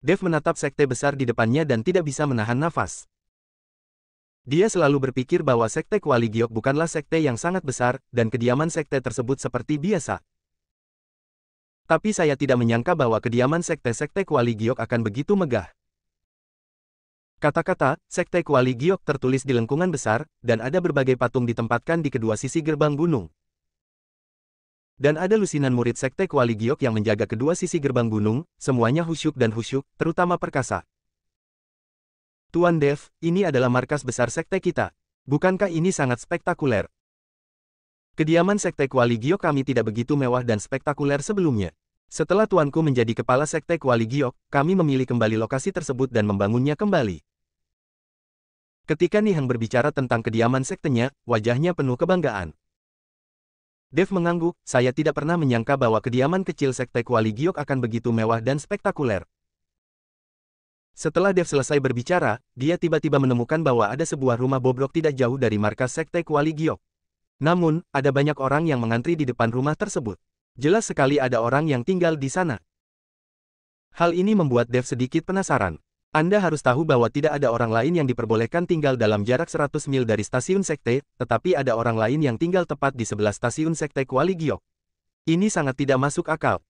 Dev menatap sekte besar di depannya dan tidak bisa menahan nafas. Dia selalu berpikir bahwa sekte Kuali Giok bukanlah sekte yang sangat besar, dan kediaman sekte tersebut seperti biasa. Tapi saya tidak menyangka bahwa kediaman sekte-sekte Kuali Giok akan begitu megah. Kata-kata, sekte Kuali Giok tertulis di lengkungan besar, dan ada berbagai patung ditempatkan di kedua sisi gerbang gunung. Dan ada lusinan murid sekte Kuali Giok yang menjaga kedua sisi gerbang gunung, semuanya khusyuk dan khusyuk, terutama perkasa. Tuan Dev, ini adalah markas besar sekte kita. Bukankah ini sangat spektakuler? Kediaman sekte Kuali Giok kami tidak begitu mewah dan spektakuler sebelumnya. Setelah tuanku menjadi kepala sekte Kuali Giok, kami memilih kembali lokasi tersebut dan membangunnya kembali. Ketika Nihang berbicara tentang kediaman sektenya, wajahnya penuh kebanggaan. Dev mengangguk, saya tidak pernah menyangka bahwa kediaman kecil sekte Kuali Giok akan begitu mewah dan spektakuler. Setelah Dev selesai berbicara, dia tiba-tiba menemukan bahwa ada sebuah rumah bobrok tidak jauh dari markas sekte Kuali Giok. Namun, ada banyak orang yang mengantri di depan rumah tersebut. Jelas sekali ada orang yang tinggal di sana. Hal ini membuat Dev sedikit penasaran. Anda harus tahu bahwa tidak ada orang lain yang diperbolehkan tinggal dalam jarak 100 mil dari stasiun sekte, tetapi ada orang lain yang tinggal tepat di sebelah stasiun sekte Kuali Giok. Ini sangat tidak masuk akal.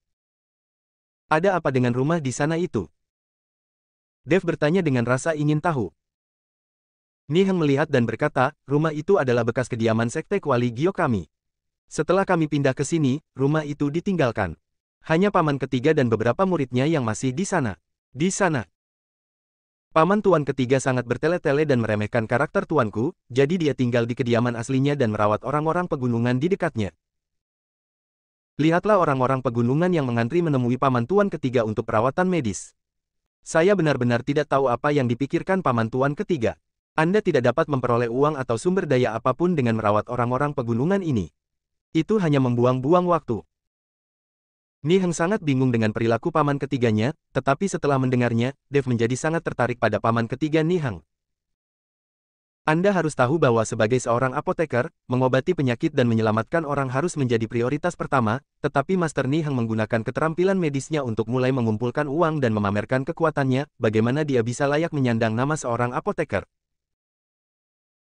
Ada apa dengan rumah di sana itu? Dev bertanya dengan rasa ingin tahu. Nihang melihat dan berkata, rumah itu adalah bekas kediaman sekte Kuali Giok kami. Setelah kami pindah ke sini, rumah itu ditinggalkan. Hanya paman ketiga dan beberapa muridnya yang masih di sana. Di sana. Paman tuan ketiga sangat bertele-tele dan meremehkan karakter tuanku, jadi dia tinggal di kediaman aslinya dan merawat orang-orang pegunungan di dekatnya. Lihatlah orang-orang pegunungan yang mengantri menemui paman tuan ketiga untuk perawatan medis. Saya benar-benar tidak tahu apa yang dipikirkan paman tuan ketiga. Anda tidak dapat memperoleh uang atau sumber daya apapun dengan merawat orang-orang pegunungan ini. Itu hanya membuang-buang waktu. Nihang sangat bingung dengan perilaku paman ketiganya, tetapi setelah mendengarnya, Dev menjadi sangat tertarik pada paman ketiga Nihang. Anda harus tahu bahwa sebagai seorang apoteker, mengobati penyakit dan menyelamatkan orang harus menjadi prioritas pertama, tetapi Master Nihang menggunakan keterampilan medisnya untuk mulai mengumpulkan uang dan memamerkan kekuatannya, bagaimana dia bisa layak menyandang nama seorang apoteker.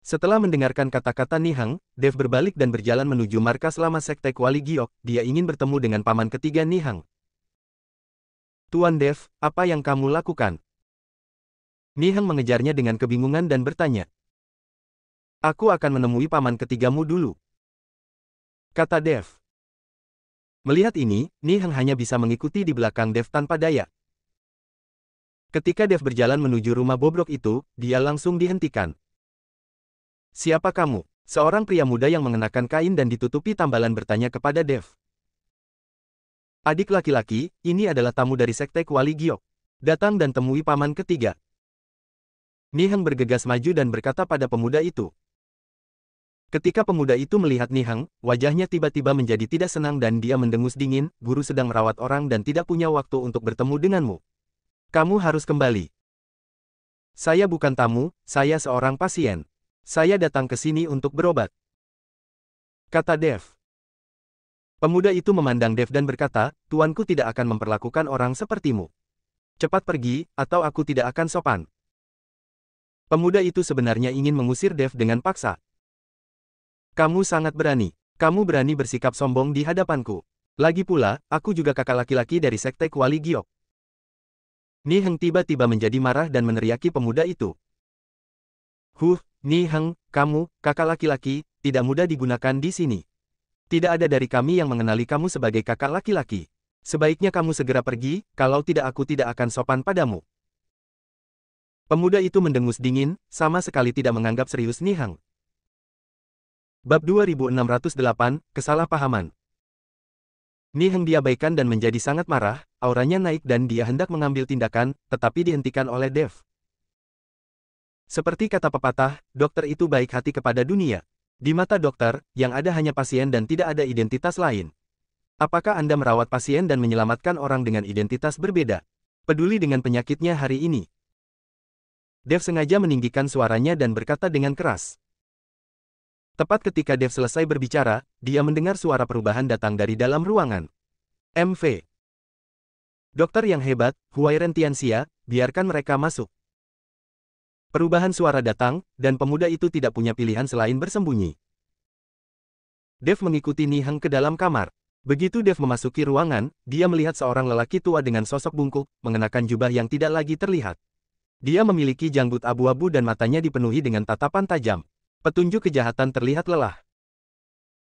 Setelah mendengarkan kata-kata Nihang, Dev berbalik dan berjalan menuju markas lama sekte Kuali Giok. Dia ingin bertemu dengan paman ketiga Nihang. Tuan Dev, apa yang kamu lakukan? Niheng mengejarnya dengan kebingungan dan bertanya. Aku akan menemui paman ketigamu dulu, kata Dev. Melihat ini, Niheng hanya bisa mengikuti di belakang Dev tanpa daya. Ketika Dev berjalan menuju rumah bobrok itu, dia langsung dihentikan. Siapa kamu? Seorang pria muda yang mengenakan kain dan ditutupi tambalan bertanya kepada Dev. Adik laki-laki, ini adalah tamu dari Sekte Kuali Giok. Datang dan temui paman ketiga. Niheng bergegas maju dan berkata pada pemuda itu. Ketika pemuda itu melihat Niheng, wajahnya tiba-tiba menjadi tidak senang dan dia mendengus dingin, guru sedang merawat orang dan tidak punya waktu untuk bertemu denganmu. Kamu harus kembali. Saya bukan tamu, saya seorang pasien. Saya datang ke sini untuk berobat, kata Dev. Pemuda itu memandang Dev dan berkata, tuanku tidak akan memperlakukan orang sepertimu. Cepat pergi, atau aku tidak akan sopan. Pemuda itu sebenarnya ingin mengusir Dev dengan paksa. Kamu sangat berani. Kamu berani bersikap sombong di hadapanku. Lagi pula, aku juga kakak laki-laki dari Sekte Kuali Giok. Niheng tiba-tiba menjadi marah dan meneriaki pemuda itu. Niheng, kamu, kakak laki-laki, tidak mudah digunakan di sini. Tidak ada dari kami yang mengenali kamu sebagai kakak laki-laki. Sebaiknya kamu segera pergi, kalau tidak aku tidak akan sopan padamu. Pemuda itu mendengus dingin, sama sekali tidak menganggap serius Niheng. Bab 2608, Kesalahpahaman. Niheng diabaikan dan menjadi sangat marah, auranya naik dan dia hendak mengambil tindakan, tetapi dihentikan oleh Dev. Seperti kata pepatah, dokter itu baik hati kepada dunia. Di mata dokter, yang ada hanya pasien dan tidak ada identitas lain. Apakah Anda merawat pasien dan menyelamatkan orang dengan identitas berbeda? Peduli dengan penyakitnya hari ini. Dev sengaja meninggikan suaranya dan berkata dengan keras. Tepat ketika Dev selesai berbicara, dia mendengar suara perubahan datang dari dalam ruangan. MV. Dokter yang hebat, Huairen Tianxia, biarkan mereka masuk. Perubahan suara datang, dan pemuda itu tidak punya pilihan selain bersembunyi. Dev mengikuti Niheng ke dalam kamar. Begitu Dev memasuki ruangan, dia melihat seorang lelaki tua dengan sosok bungkuk, mengenakan jubah yang tidak lagi terlihat. Dia memiliki janggut abu-abu dan matanya dipenuhi dengan tatapan tajam. Petunjuk kejahatan terlihat lelah.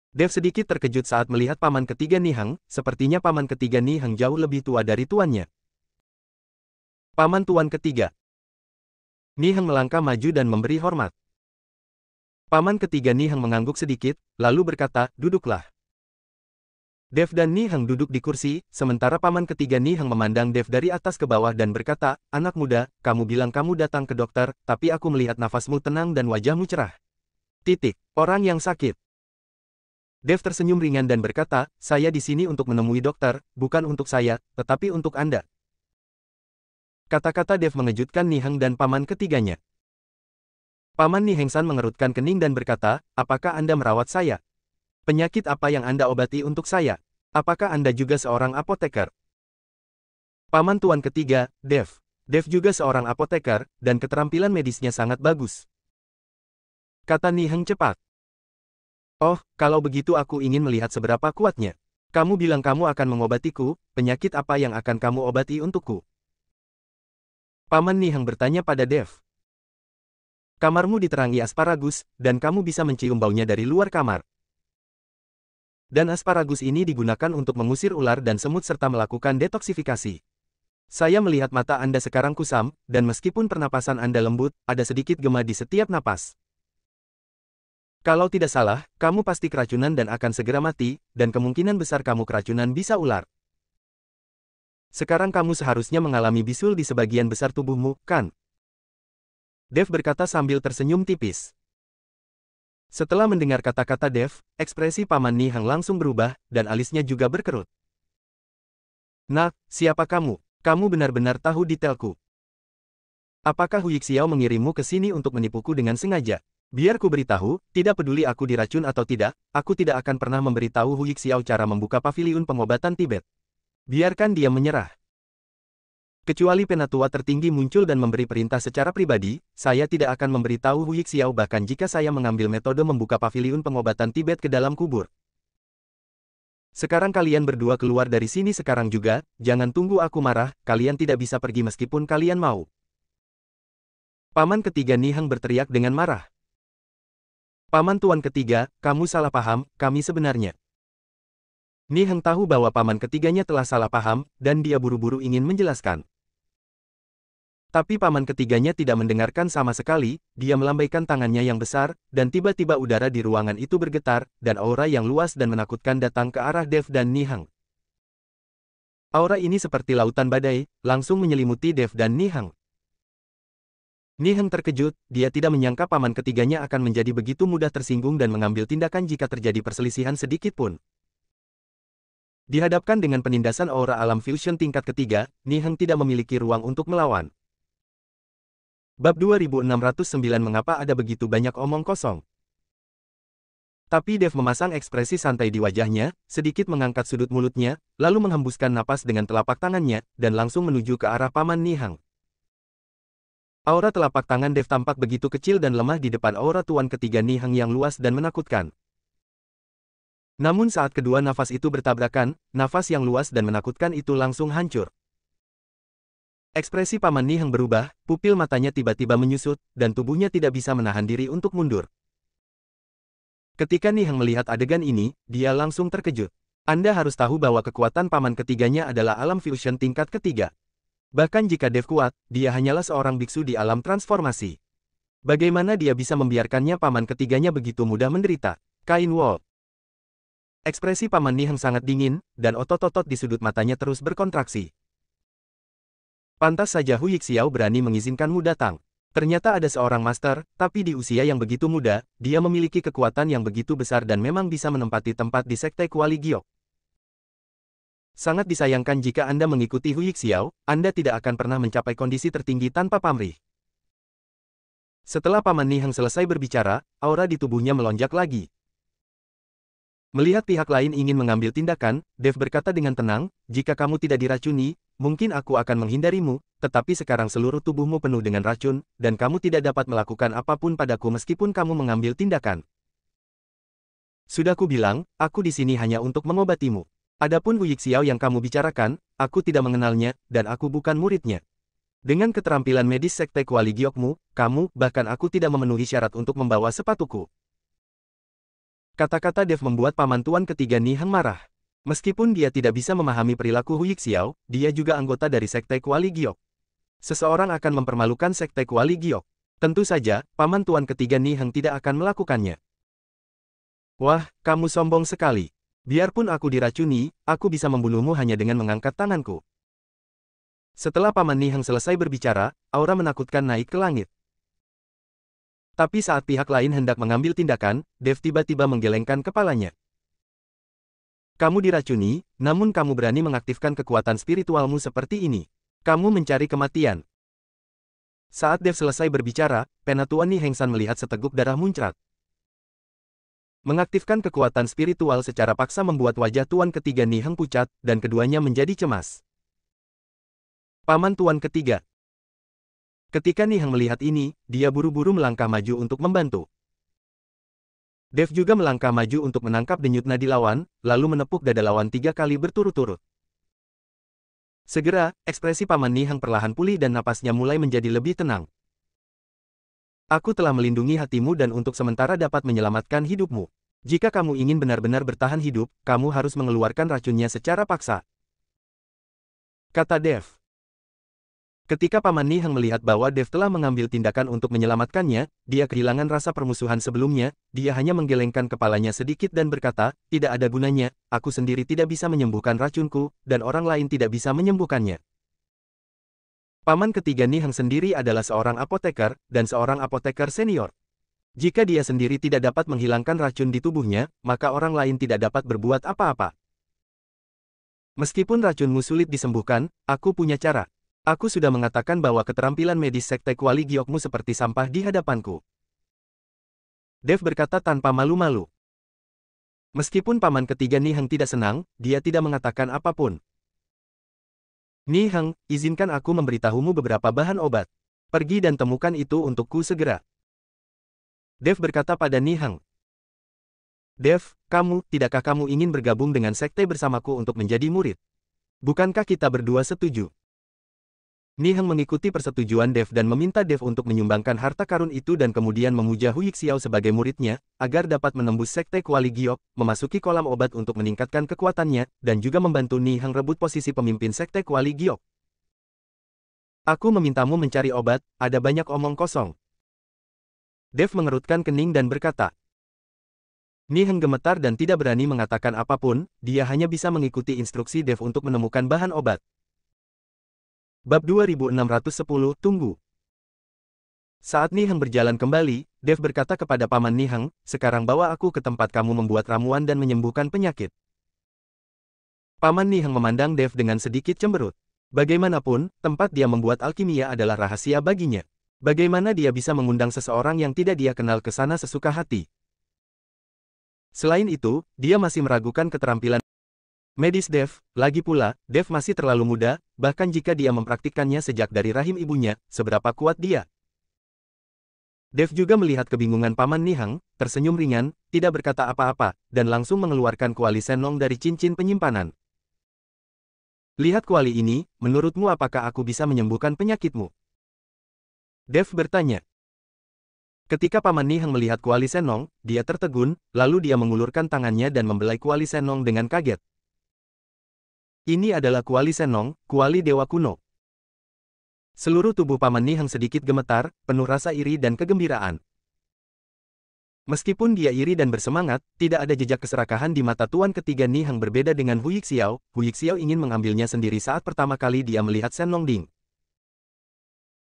Dev sedikit terkejut saat melihat paman ketiga Niheng, sepertinya paman ketiga Niheng jauh lebih tua dari tuannya. Paman tuan ketiga. Niheng melangkah maju dan memberi hormat. Paman ketiga Niheng mengangguk sedikit, lalu berkata, duduklah. Dev dan Niheng duduk di kursi, sementara paman ketiga Niheng memandang Dev dari atas ke bawah dan berkata, anak muda, kamu bilang kamu datang ke dokter, tapi aku melihat nafasmu tenang dan wajahmu cerah. Orang yang sakit. Dev tersenyum ringan dan berkata, saya di sini untuk menemui dokter, bukan untuk saya, tetapi untuk Anda. Kata-kata Dev mengejutkan Niheng dan paman ketiganya. Paman Nihengsan mengerutkan kening dan berkata, apakah Anda merawat saya? Penyakit apa yang Anda obati untuk saya? Apakah Anda juga seorang apoteker? Paman tuan ketiga, Dev. Dev juga seorang apoteker, dan keterampilan medisnya sangat bagus. Kata Niheng cepat. Oh, kalau begitu aku ingin melihat seberapa kuatnya. Kamu bilang kamu akan mengobatiku, penyakit apa yang akan kamu obati untukku? Paman Niheng bertanya pada Dev. Kamarmu diterangi asparagus, dan kamu bisa mencium baunya dari luar kamar. Dan asparagus ini digunakan untuk mengusir ular dan semut serta melakukan detoksifikasi. Saya melihat mata Anda sekarang kusam, dan meskipun pernapasan Anda lembut, ada sedikit gema di setiap napas. Kalau tidak salah, kamu pasti keracunan dan akan segera mati, dan kemungkinan besar kamu keracunan bisa ular. Sekarang kamu seharusnya mengalami bisul di sebagian besar tubuhmu, kan? Dev berkata sambil tersenyum tipis. Setelah mendengar kata-kata Dev, ekspresi paman Niheng langsung berubah, dan alisnya juga berkerut. Nah, siapa kamu? Kamu benar-benar tahu detailku. Apakah Hu Yixiao mengirimmu ke sini untuk menipuku dengan sengaja? Biar ku beritahu, tidak peduli aku diracun atau tidak, aku tidak akan pernah memberitahu Hu Yixiao cara membuka paviliun pengobatan Tibet. Biarkan dia menyerah. Kecuali penatua tertinggi muncul dan memberi perintah secara pribadi, saya tidak akan memberitahu Hu Yixiao bahkan jika saya mengambil metode membuka paviliun pengobatan Tibet ke dalam kubur. Sekarang kalian berdua keluar dari sini sekarang juga, jangan tunggu aku marah, kalian tidak bisa pergi meskipun kalian mau. Paman ketiga Nihang berteriak dengan marah. Paman tuan ketiga, kamu salah paham, kami sebenarnya. Nihang tahu bahwa paman ketiganya telah salah paham, dan dia buru-buru ingin menjelaskan. Tapi paman ketiganya tidak mendengarkan sama sekali, dia melambaikan tangannya yang besar, dan tiba-tiba udara di ruangan itu bergetar, dan aura yang luas dan menakutkan datang ke arah Dev dan Nihang. Aura ini seperti lautan badai, langsung menyelimuti Dev dan Nihang. Nihang terkejut, dia tidak menyangka paman ketiganya akan menjadi begitu mudah tersinggung dan mengambil tindakan jika terjadi perselisihan sedikit pun. Dihadapkan dengan penindasan aura alam fusion tingkat ketiga, Nihang tidak memiliki ruang untuk melawan. Bab 2609 Mengapa ada begitu banyak omong kosong? Tapi Dev memasang ekspresi santai di wajahnya, sedikit mengangkat sudut mulutnya, lalu menghembuskan napas dengan telapak tangannya, dan langsung menuju ke arah paman Nihang. Aura telapak tangan Dev tampak begitu kecil dan lemah di depan aura tuan ketiga Nihang yang luas dan menakutkan. Namun saat kedua nafas itu bertabrakan, nafas yang luas dan menakutkan itu langsung hancur. Ekspresi paman Nihang berubah, pupil matanya tiba-tiba menyusut, dan tubuhnya tidak bisa menahan diri untuk mundur. Ketika Nihang melihat adegan ini, dia langsung terkejut. Anda harus tahu bahwa kekuatan paman ketiganya adalah alam fusion tingkat ketiga. Bahkan jika Dev kuat, dia hanyalah seorang biksu di alam transformasi. Bagaimana dia bisa membiarkannya paman ketiganya begitu mudah menderita? Kain Wall. Ekspresi paman Nihang sangat dingin, dan otot-otot di sudut matanya terus berkontraksi. Pantas saja Hu Yixiao berani mengizinkanmu datang. Ternyata ada seorang master, tapi di usia yang begitu muda, dia memiliki kekuatan yang begitu besar dan memang bisa menempati tempat di Sekte Kuali Giok. Sangat disayangkan jika Anda mengikuti Hu Yixiao, Anda tidak akan pernah mencapai kondisi tertinggi tanpa pamrih. Setelah paman Nihang selesai berbicara, aura di tubuhnya melonjak lagi. Melihat pihak lain ingin mengambil tindakan, Dev berkata dengan tenang, jika kamu tidak diracuni, mungkin aku akan menghindarimu, tetapi sekarang seluruh tubuhmu penuh dengan racun, dan kamu tidak dapat melakukan apapun padaku meskipun kamu mengambil tindakan. Sudah kubilang, aku di sini hanya untuk mengobatimu. Adapun Hu Yixiao yang kamu bicarakan, aku tidak mengenalnya, dan aku bukan muridnya. Dengan keterampilan medis Sekte Kuali Giokmu, kamu, bahkan aku tidak memenuhi syarat untuk membawa sepatuku. Kata-kata Dev membuat paman tuan ketiga Nihang marah. Meskipun dia tidak bisa memahami perilaku Hu Yixiao, dia juga anggota dari Sekte Kuali Giok. Seseorang akan mempermalukan Sekte Kuali Giok. Tentu saja, paman tuan ketiga Nihang tidak akan melakukannya. Wah, kamu sombong sekali. Biarpun aku diracuni, aku bisa membunuhmu hanya dengan mengangkat tanganku. Setelah paman Nihang selesai berbicara, aura menakutkan naik ke langit. Tapi saat pihak lain hendak mengambil tindakan, Dev tiba-tiba menggelengkan kepalanya. Kamu diracuni, namun kamu berani mengaktifkan kekuatan spiritualmu seperti ini. Kamu mencari kematian. Saat Dev selesai berbicara, Penatua Ni Hengsan melihat seteguk darah muncrat. Mengaktifkan kekuatan spiritual secara paksa membuat wajah tuan ketiga Nihang pucat, dan keduanya menjadi cemas. Paman tuan ketiga. Ketika Nihang melihat ini, dia buru-buru melangkah maju untuk membantu. Dev juga melangkah maju untuk menangkap denyut nadi lawan, lalu menepuk dada lawan 3 kali berturut-turut. Segera, ekspresi paman Nihang perlahan pulih dan napasnya mulai menjadi lebih tenang. Aku telah melindungi hatimu dan untuk sementara dapat menyelamatkan hidupmu. Jika kamu ingin benar-benar bertahan hidup, kamu harus mengeluarkan racunnya secara paksa. Kata Dev. Ketika paman Nihang melihat bahwa Dev telah mengambil tindakan untuk menyelamatkannya, dia kehilangan rasa permusuhan sebelumnya, dia hanya menggelengkan kepalanya sedikit dan berkata, tidak ada gunanya, aku sendiri tidak bisa menyembuhkan racunku, dan orang lain tidak bisa menyembuhkannya. Paman ketiga Nihang sendiri adalah seorang apoteker, dan seorang apoteker senior. Jika dia sendiri tidak dapat menghilangkan racun di tubuhnya, maka orang lain tidak dapat berbuat apa-apa. Meskipun racunmu sulit disembuhkan, aku punya cara. Aku sudah mengatakan bahwa keterampilan medis Sekte Kuali Giokmu seperti sampah di hadapanku. Dev berkata tanpa malu-malu. Meskipun paman ketiga Nihang tidak senang, dia tidak mengatakan apapun. Nihang, izinkan aku memberitahumu beberapa bahan obat. Pergi dan temukan itu untukku segera. Dev berkata pada Nihang. Dev, tidakkah kamu ingin bergabung dengan sekte bersamaku untuk menjadi murid? Bukankah kita berdua setuju? Niheng mengikuti persetujuan Dev dan meminta Dev untuk menyumbangkan harta karun itu dan kemudian memuja Hu Yixiao sebagai muridnya, agar dapat menembus Sekte Kuali Giok, memasuki kolam obat untuk meningkatkan kekuatannya, dan juga membantu Niheng rebut posisi pemimpin Sekte Kuali Giok. Aku memintamu mencari obat, ada banyak omong kosong. Dev mengerutkan kening dan berkata. Niheng gemetar dan tidak berani mengatakan apapun, dia hanya bisa mengikuti instruksi Dev untuk menemukan bahan obat. Bab 2610, Tunggu. Saat Niheng berjalan kembali, Dev berkata kepada paman Niheng, sekarang bawa aku ke tempat kamu membuat ramuan dan menyembuhkan penyakit. Paman Niheng memandang Dev dengan sedikit cemberut. Bagaimanapun, tempat dia membuat alkimia adalah rahasia baginya. Bagaimana dia bisa mengundang seseorang yang tidak dia kenal ke sana sesuka hati? Selain itu, dia masih meragukan keterampilan medis Dev. Lagi pula, Dev masih terlalu muda, bahkan jika dia mempraktikkannya sejak dari rahim ibunya, seberapa kuat dia. Dev juga melihat kebingungan paman Niheng, tersenyum ringan, tidak berkata apa-apa, dan langsung mengeluarkan kuali Shenlong dari cincin penyimpanan. Lihat kuali ini, menurutmu apakah aku bisa menyembuhkan penyakitmu? Dev bertanya. Ketika paman Niheng melihat kuali Shenlong, dia tertegun, lalu dia mengulurkan tangannya dan membelai kuali Shenlong dengan kaget. Ini adalah kuali Shenlong, kuali dewa kuno. Seluruh tubuh paman Niheng sedikit gemetar, penuh rasa iri dan kegembiraan. Meskipun dia iri dan bersemangat, tidak ada jejak keserakahan di mata tuan ketiga Niheng. Berbeda dengan Hu Yixiao ingin mengambilnya sendiri saat pertama kali dia melihat Shenlong Ding.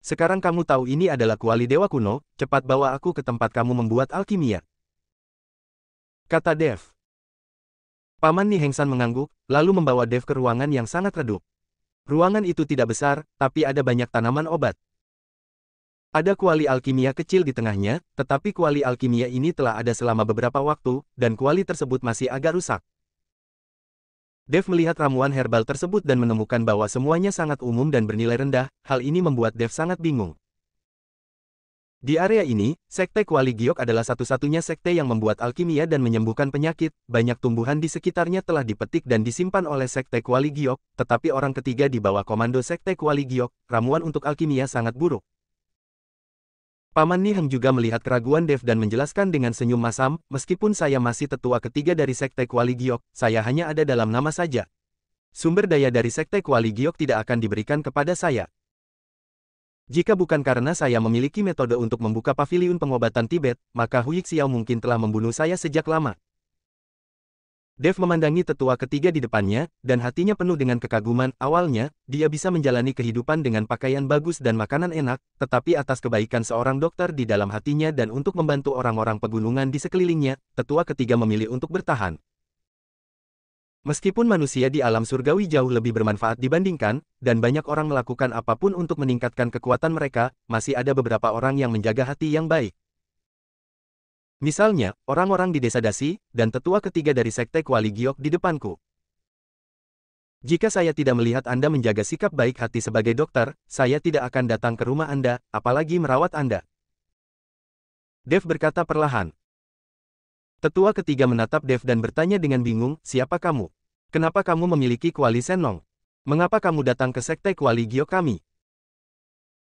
Sekarang kamu tahu ini adalah kuali dewa kuno, cepat bawa aku ke tempat kamu membuat alkimia. Kata Dev. Paman Niheng San mengangguk, lalu membawa Dev ke ruangan yang sangat redup. Ruangan itu tidak besar, tapi ada banyak tanaman obat. Ada kuali alkimia kecil di tengahnya, tetapi kuali alkimia ini telah ada selama beberapa waktu, dan kuali tersebut masih agak rusak. Dev melihat ramuan herbal tersebut dan menemukan bahwa semuanya sangat umum dan bernilai rendah, hal ini membuat Dev sangat bingung. Di area ini, Sekte Kuali Giok adalah satu-satunya sekte yang membuat alkimia dan menyembuhkan penyakit. Banyak tumbuhan di sekitarnya telah dipetik dan disimpan oleh Sekte Kuali Giok, tetapi orang ketiga di bawah komando Sekte Kuali Giok, ramuan untuk alkimia sangat buruk. Paman Niheng juga melihat keraguan Dev dan menjelaskan dengan senyum masam, meskipun saya masih tetua ketiga dari Sekte Kuali Giok, saya hanya ada dalam nama saja. Sumber daya dari Sekte Kuali Giok tidak akan diberikan kepada saya. Jika bukan karena saya memiliki metode untuk membuka paviliun pengobatan Tibet, maka Hu Yixiao mungkin telah membunuh saya sejak lama. Dev memandangi tetua ketiga di depannya, dan hatinya penuh dengan kekaguman. Awalnya, dia bisa menjalani kehidupan dengan pakaian bagus dan makanan enak, tetapi atas kebaikan seorang dokter di dalam hatinya dan untuk membantu orang-orang pegunungan di sekelilingnya, tetua ketiga memilih untuk bertahan. Meskipun manusia di alam surgawi jauh lebih bermanfaat dibandingkan, dan banyak orang melakukan apapun untuk meningkatkan kekuatan mereka, masih ada beberapa orang yang menjaga hati yang baik. Misalnya, orang-orang di desa Dasi, dan tetua ketiga dari Sekte Kuali Giok di depanku. Jika saya tidak melihat Anda menjaga sikap baik hati sebagai dokter, saya tidak akan datang ke rumah Anda, apalagi merawat Anda. Dev berkata perlahan. Tetua ketiga menatap Dev dan bertanya dengan bingung, siapa kamu? Kenapa kamu memiliki kuali Shenlong? Mengapa kamu datang ke Sekte Kuali Giok kami?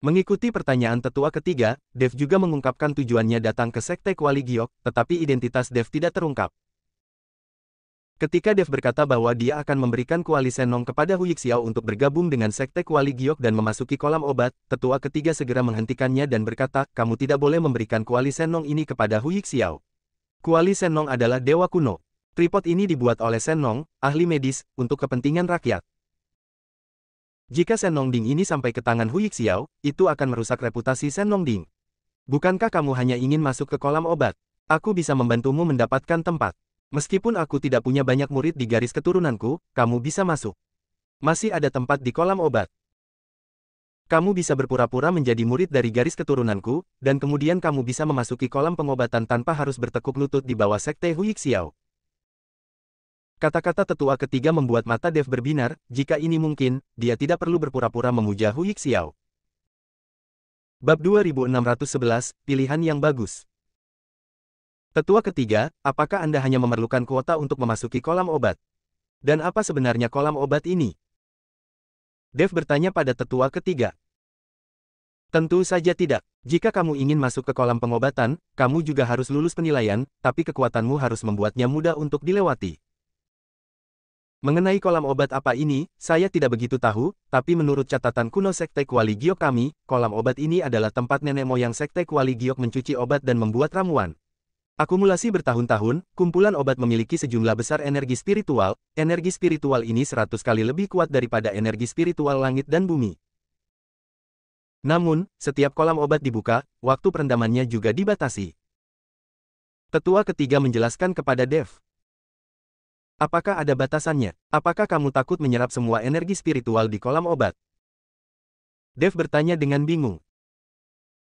Mengikuti pertanyaan tetua ketiga, Dev juga mengungkapkan tujuannya datang ke Sekte Kuali Giok, tetapi identitas Dev tidak terungkap. Ketika Dev berkata bahwa dia akan memberikan kuali Shenlong kepada Hu Yixiao untuk bergabung dengan Sekte Kuali Giok dan memasuki kolam obat, tetua ketiga segera menghentikannya dan berkata, kamu tidak boleh memberikan kuali Shenlong ini kepada Hu Yixiao. Kuali Shenlong adalah dewa kuno. Tripod ini dibuat oleh Shenlong, ahli medis, untuk kepentingan rakyat. Jika Shenlong Ding ini sampai ke tangan Hu Yixiao, itu akan merusak reputasi Shenlong Ding. Bukankah kamu hanya ingin masuk ke kolam obat? Aku bisa membantumu mendapatkan tempat. Meskipun aku tidak punya banyak murid di garis keturunanku, kamu bisa masuk. Masih ada tempat di kolam obat. Kamu bisa berpura-pura menjadi murid dari garis keturunanku, dan kemudian kamu bisa memasuki kolam pengobatan tanpa harus bertekuk lutut di bawah Sekte Hu Yixiao. Kata-kata tetua ketiga membuat mata Dev berbinar, jika ini mungkin, dia tidak perlu berpura-pura memuja Hu Yixiao. Bab 2611, Pilihan yang Bagus. Tetua ketiga, apakah Anda hanya memerlukan kuota untuk memasuki kolam obat? Dan apa sebenarnya kolam obat ini? Dev bertanya pada tetua ketiga. Tentu saja tidak. Jika kamu ingin masuk ke kolam pengobatan, kamu juga harus lulus penilaian, tapi kekuatanmu harus membuatnya mudah untuk dilewati. Mengenai kolam obat apa ini, saya tidak begitu tahu, tapi menurut catatan kuno Sekte Kuali Giok kami, kolam obat ini adalah tempat nenek moyang Sekte Kuali Giok mencuci obat dan membuat ramuan. Akumulasi bertahun-tahun, kumpulan obat memiliki sejumlah besar energi spiritual ini 100 kali lebih kuat daripada energi spiritual langit dan bumi. Namun, setiap kolam obat dibuka, waktu perendamannya juga dibatasi. Tetua ketiga menjelaskan kepada Dev. Apakah ada batasannya? Apakah kamu takut menyerap semua energi spiritual di kolam obat? Dev bertanya dengan bingung.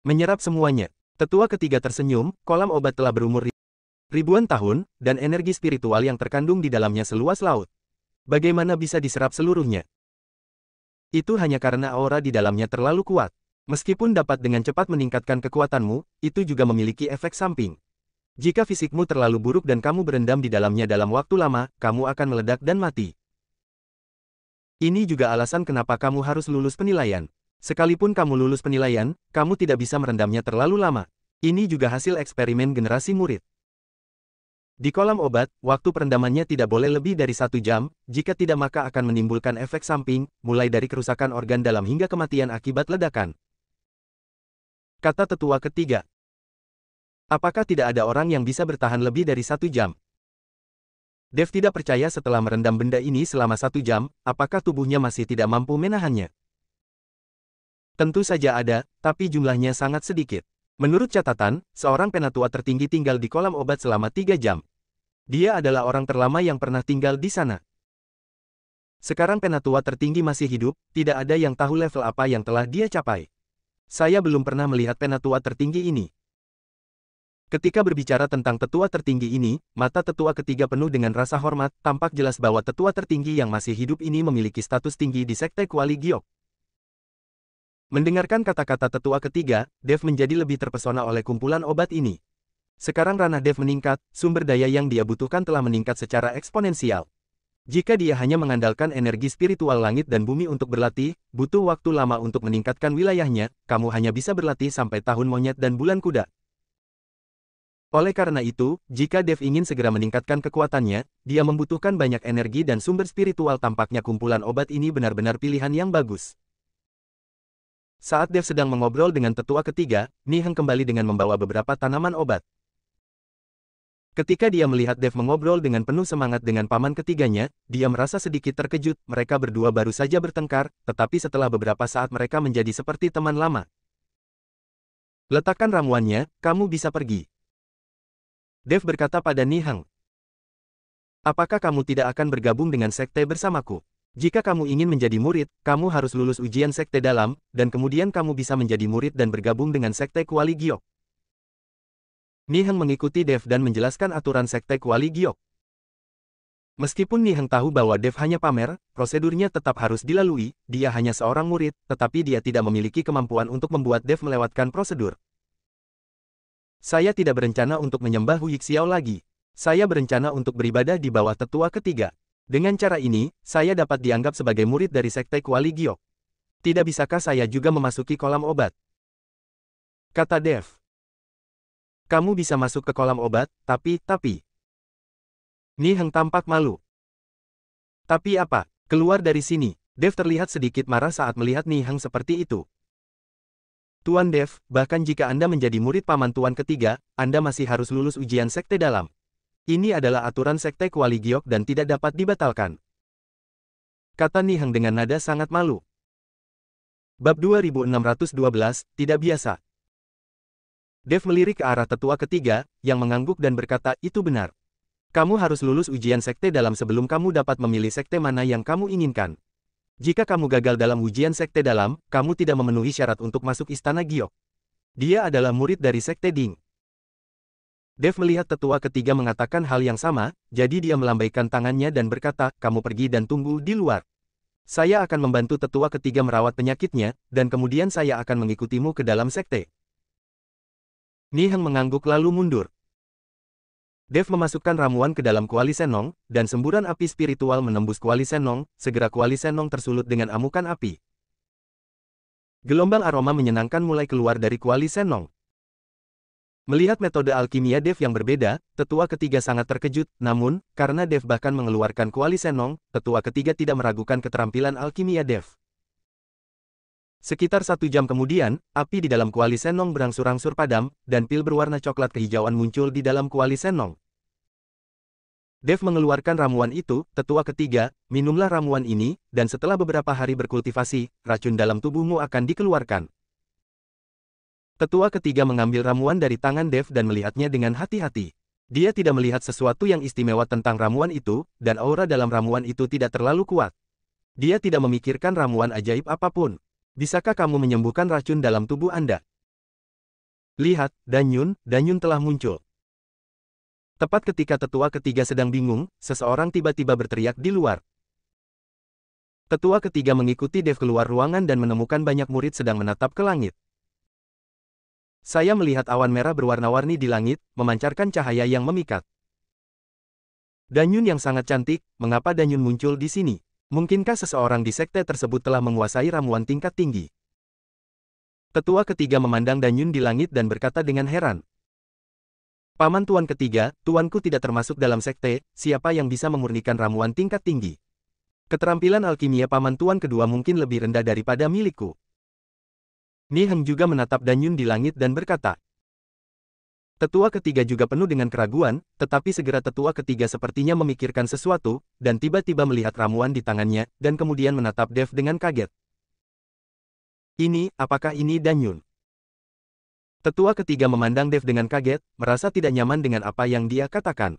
Menyerap semuanya. Tetua ketiga tersenyum, kolam obat telah berumur ribuan tahun, dan energi spiritual yang terkandung di dalamnya seluas laut. Bagaimana bisa diserap seluruhnya? Itu hanya karena aura di dalamnya terlalu kuat. Meskipun dapat dengan cepat meningkatkan kekuatanmu, itu juga memiliki efek samping. Jika fisikmu terlalu buruk dan kamu berendam di dalamnya dalam waktu lama, kamu akan meledak dan mati. Ini juga alasan kenapa kamu harus lulus penilaian. Sekalipun kamu lulus penilaian, kamu tidak bisa merendamnya terlalu lama. Ini juga hasil eksperimen generasi murid. Di kolam obat, waktu perendamannya tidak boleh lebih dari 1 jam, jika tidak maka akan menimbulkan efek samping, mulai dari kerusakan organ dalam hingga kematian akibat ledakan. Kata tetua ketiga. Apakah tidak ada orang yang bisa bertahan lebih dari 1 jam? Dev tidak percaya setelah merendam benda ini selama 1 jam, apakah tubuhnya masih tidak mampu menahannya. Tentu saja ada, tapi jumlahnya sangat sedikit. Menurut catatan, seorang penatua tertinggi tinggal di kolam obat selama 3 jam. Dia adalah orang terlama yang pernah tinggal di sana. Sekarang penatua tertinggi masih hidup, tidak ada yang tahu level apa yang telah dia capai. Saya belum pernah melihat penatua tertinggi ini. Ketika berbicara tentang tetua tertinggi ini, mata tetua ketiga penuh dengan rasa hormat, tampak jelas bahwa tetua tertinggi yang masih hidup ini memiliki status tinggi di Sekte Kuali Giok. Mendengarkan kata-kata tetua ketiga, Dev menjadi lebih terpesona oleh kumpulan obat ini. Sekarang ranah Dev meningkat, sumber daya yang dia butuhkan telah meningkat secara eksponensial. Jika dia hanya mengandalkan energi spiritual langit dan bumi untuk berlatih, butuh waktu lama untuk meningkatkan wilayahnya, kamu hanya bisa berlatih sampai tahun monyet dan bulan kuda. Oleh karena itu, jika Dev ingin segera meningkatkan kekuatannya, dia membutuhkan banyak energi dan sumber spiritual. Tampaknya kumpulan obat ini benar-benar pilihan yang bagus. Saat Dev sedang mengobrol dengan tetua ketiga, Niheng kembali dengan membawa beberapa tanaman obat. Ketika dia melihat Dev mengobrol dengan penuh semangat dengan paman ketiganya, dia merasa sedikit terkejut. Mereka berdua baru saja bertengkar, tetapi setelah beberapa saat mereka menjadi seperti teman lama. Letakkan ramuannya, kamu bisa pergi. Dev berkata pada Niheng. Apakah kamu tidak akan bergabung dengan sekte bersamaku? Jika kamu ingin menjadi murid, kamu harus lulus ujian sekte dalam, dan kemudian kamu bisa menjadi murid dan bergabung dengan sekte Kuali Giok. Niheng mengikuti Dev dan menjelaskan aturan sekte Kuali Giok. Meskipun Niheng tahu bahwa Dev hanya pamer, prosedurnya tetap harus dilalui. Dia hanya seorang murid, tetapi dia tidak memiliki kemampuan untuk membuat Dev melewatkan prosedur. Saya tidak berencana untuk menyembah Hu Yixiao lagi. Saya berencana untuk beribadah di bawah tetua ketiga. Dengan cara ini, saya dapat dianggap sebagai murid dari sekte Kuali Giok. Tidak bisakah saya juga memasuki kolam obat? Kata Dev. Kamu bisa masuk ke kolam obat, tapi. Niheng tampak malu. Tapi apa? Keluar dari sini. Dev terlihat sedikit marah saat melihat Niheng seperti itu. Tuan Dev, bahkan jika Anda menjadi murid paman tuan ketiga, Anda masih harus lulus ujian sekte dalam. Ini adalah aturan sekte Kuali Giok dan tidak dapat dibatalkan. Kata Niheng dengan nada sangat malu. Bab 2612, tidak biasa. Dev melirik ke arah tetua ketiga, yang mengangguk dan berkata, itu benar. Kamu harus lulus ujian sekte dalam sebelum kamu dapat memilih sekte mana yang kamu inginkan. Jika kamu gagal dalam ujian sekte dalam, kamu tidak memenuhi syarat untuk masuk istana Giok. Dia adalah murid dari sekte Ding. Dev melihat tetua ketiga mengatakan hal yang sama, jadi dia melambaikan tangannya dan berkata, kamu pergi dan tunggu di luar. Saya akan membantu tetua ketiga merawat penyakitnya, dan kemudian saya akan mengikutimu ke dalam sekte. Niheng mengangguk lalu mundur. Dev memasukkan ramuan ke dalam kuali Senong, dan semburan api spiritual menembus kuali Senong, segera kuali Senong tersulut dengan amukan api. Gelombang aroma menyenangkan mulai keluar dari kuali Senong. Melihat metode alkimia Dev yang berbeda, tetua ketiga sangat terkejut, namun, karena Dev bahkan mengeluarkan kuali Senong, tetua ketiga tidak meragukan keterampilan alkimia Dev. Sekitar 1 jam kemudian, api di dalam kuali Senong berangsur-angsur padam, dan pil berwarna coklat kehijauan muncul di dalam kuali Senong. Dev mengeluarkan ramuan itu, tetua ketiga, minumlah ramuan ini, dan setelah beberapa hari berkultivasi, racun dalam tubuhmu akan dikeluarkan. Tetua ketiga mengambil ramuan dari tangan Dev dan melihatnya dengan hati-hati. Dia tidak melihat sesuatu yang istimewa tentang ramuan itu, dan aura dalam ramuan itu tidak terlalu kuat. Dia tidak memikirkan ramuan ajaib apapun. Bisakah kamu menyembuhkan racun dalam tubuh Anda? Lihat, Danyun telah muncul. Tepat ketika tetua ketiga sedang bingung, seseorang tiba-tiba berteriak di luar. Tetua ketiga mengikuti Dev keluar ruangan dan menemukan banyak murid sedang menatap ke langit. Saya melihat awan merah berwarna-warni di langit, memancarkan cahaya yang memikat. Danyun yang sangat cantik, mengapa Danyun muncul di sini? Mungkinkah seseorang di sekte tersebut telah menguasai ramuan tingkat tinggi? Tetua ketiga memandang Danyun di langit dan berkata dengan heran. Paman Tuan ketiga, tuanku tidak termasuk dalam sekte, siapa yang bisa memurnikan ramuan tingkat tinggi? Keterampilan alkimia Paman Tuan kedua mungkin lebih rendah daripada milikku. Niheng juga menatap Danyun di langit dan berkata. Tetua ketiga juga penuh dengan keraguan, tetapi segera tetua ketiga sepertinya memikirkan sesuatu, dan tiba-tiba melihat ramuan di tangannya, dan kemudian menatap Dev dengan kaget. Apakah ini Danyun? Tetua ketiga memandang Dev dengan kaget, merasa tidak nyaman dengan apa yang dia katakan.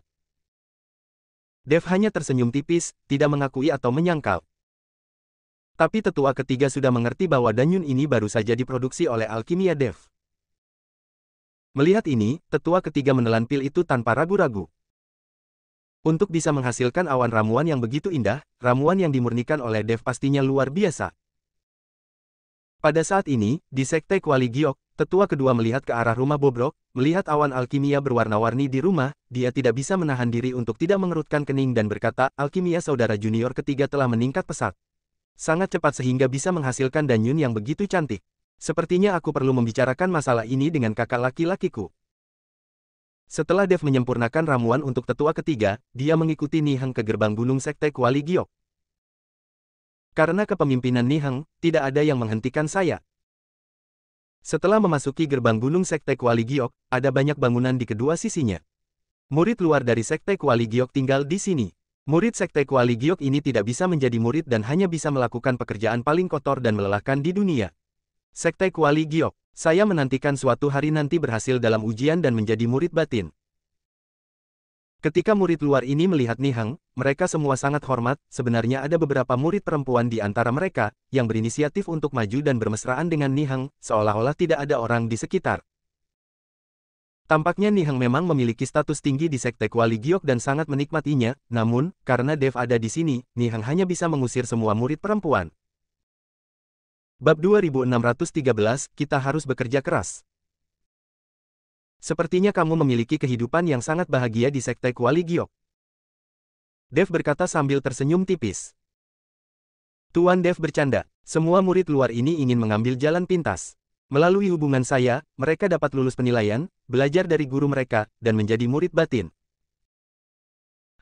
Dev hanya tersenyum tipis, tidak mengakui atau menyangkal. Tapi tetua ketiga sudah mengerti bahwa Danyun ini baru saja diproduksi oleh alkimia Dev. Melihat ini, tetua ketiga menelan pil itu tanpa ragu-ragu. Untuk bisa menghasilkan awan ramuan yang begitu indah, ramuan yang dimurnikan oleh Dev pastinya luar biasa. Pada saat ini, di sekte Kuali Giok, tetua kedua melihat ke arah rumah Bobrok, melihat awan alkimia berwarna-warni di rumah, dia tidak bisa menahan diri untuk tidak mengerutkan kening dan berkata, alkimia saudara junior ketiga telah meningkat pesat. Sangat cepat sehingga bisa menghasilkan Danyun yang begitu cantik. Sepertinya aku perlu membicarakan masalah ini dengan kakak laki-lakiku. Setelah Dev menyempurnakan ramuan untuk tetua ketiga, dia mengikuti Niheng ke gerbang gunung sekte Kuali Giok. Karena kepemimpinan Niheng, tidak ada yang menghentikan saya. Setelah memasuki gerbang gunung sekte Kuali Giok, ada banyak bangunan di kedua sisinya. Murid luar dari sekte Kuali Giok tinggal di sini. Murid sekte Kuali Giok ini tidak bisa menjadi murid dan hanya bisa melakukan pekerjaan paling kotor dan melelahkan di dunia. Sekte Kuali Giok, saya menantikan suatu hari nanti berhasil dalam ujian dan menjadi murid batin. Ketika murid luar ini melihat Niheng, mereka semua sangat hormat. Sebenarnya ada beberapa murid perempuan di antara mereka, yang berinisiatif untuk maju dan bermesraan dengan Niheng, seolah-olah tidak ada orang di sekitar. Tampaknya Niheng memang memiliki status tinggi di sekte Kuali Giok dan sangat menikmatinya, namun, karena Dev ada di sini, Niheng hanya bisa mengusir semua murid perempuan. Bab 2613, kita harus bekerja keras. Sepertinya kamu memiliki kehidupan yang sangat bahagia di sekte Kuali Giok. Dev berkata sambil tersenyum tipis. Tuan Dev bercanda, semua murid luar ini ingin mengambil jalan pintas. Melalui hubungan saya, mereka dapat lulus penilaian, belajar dari guru mereka, dan menjadi murid batin.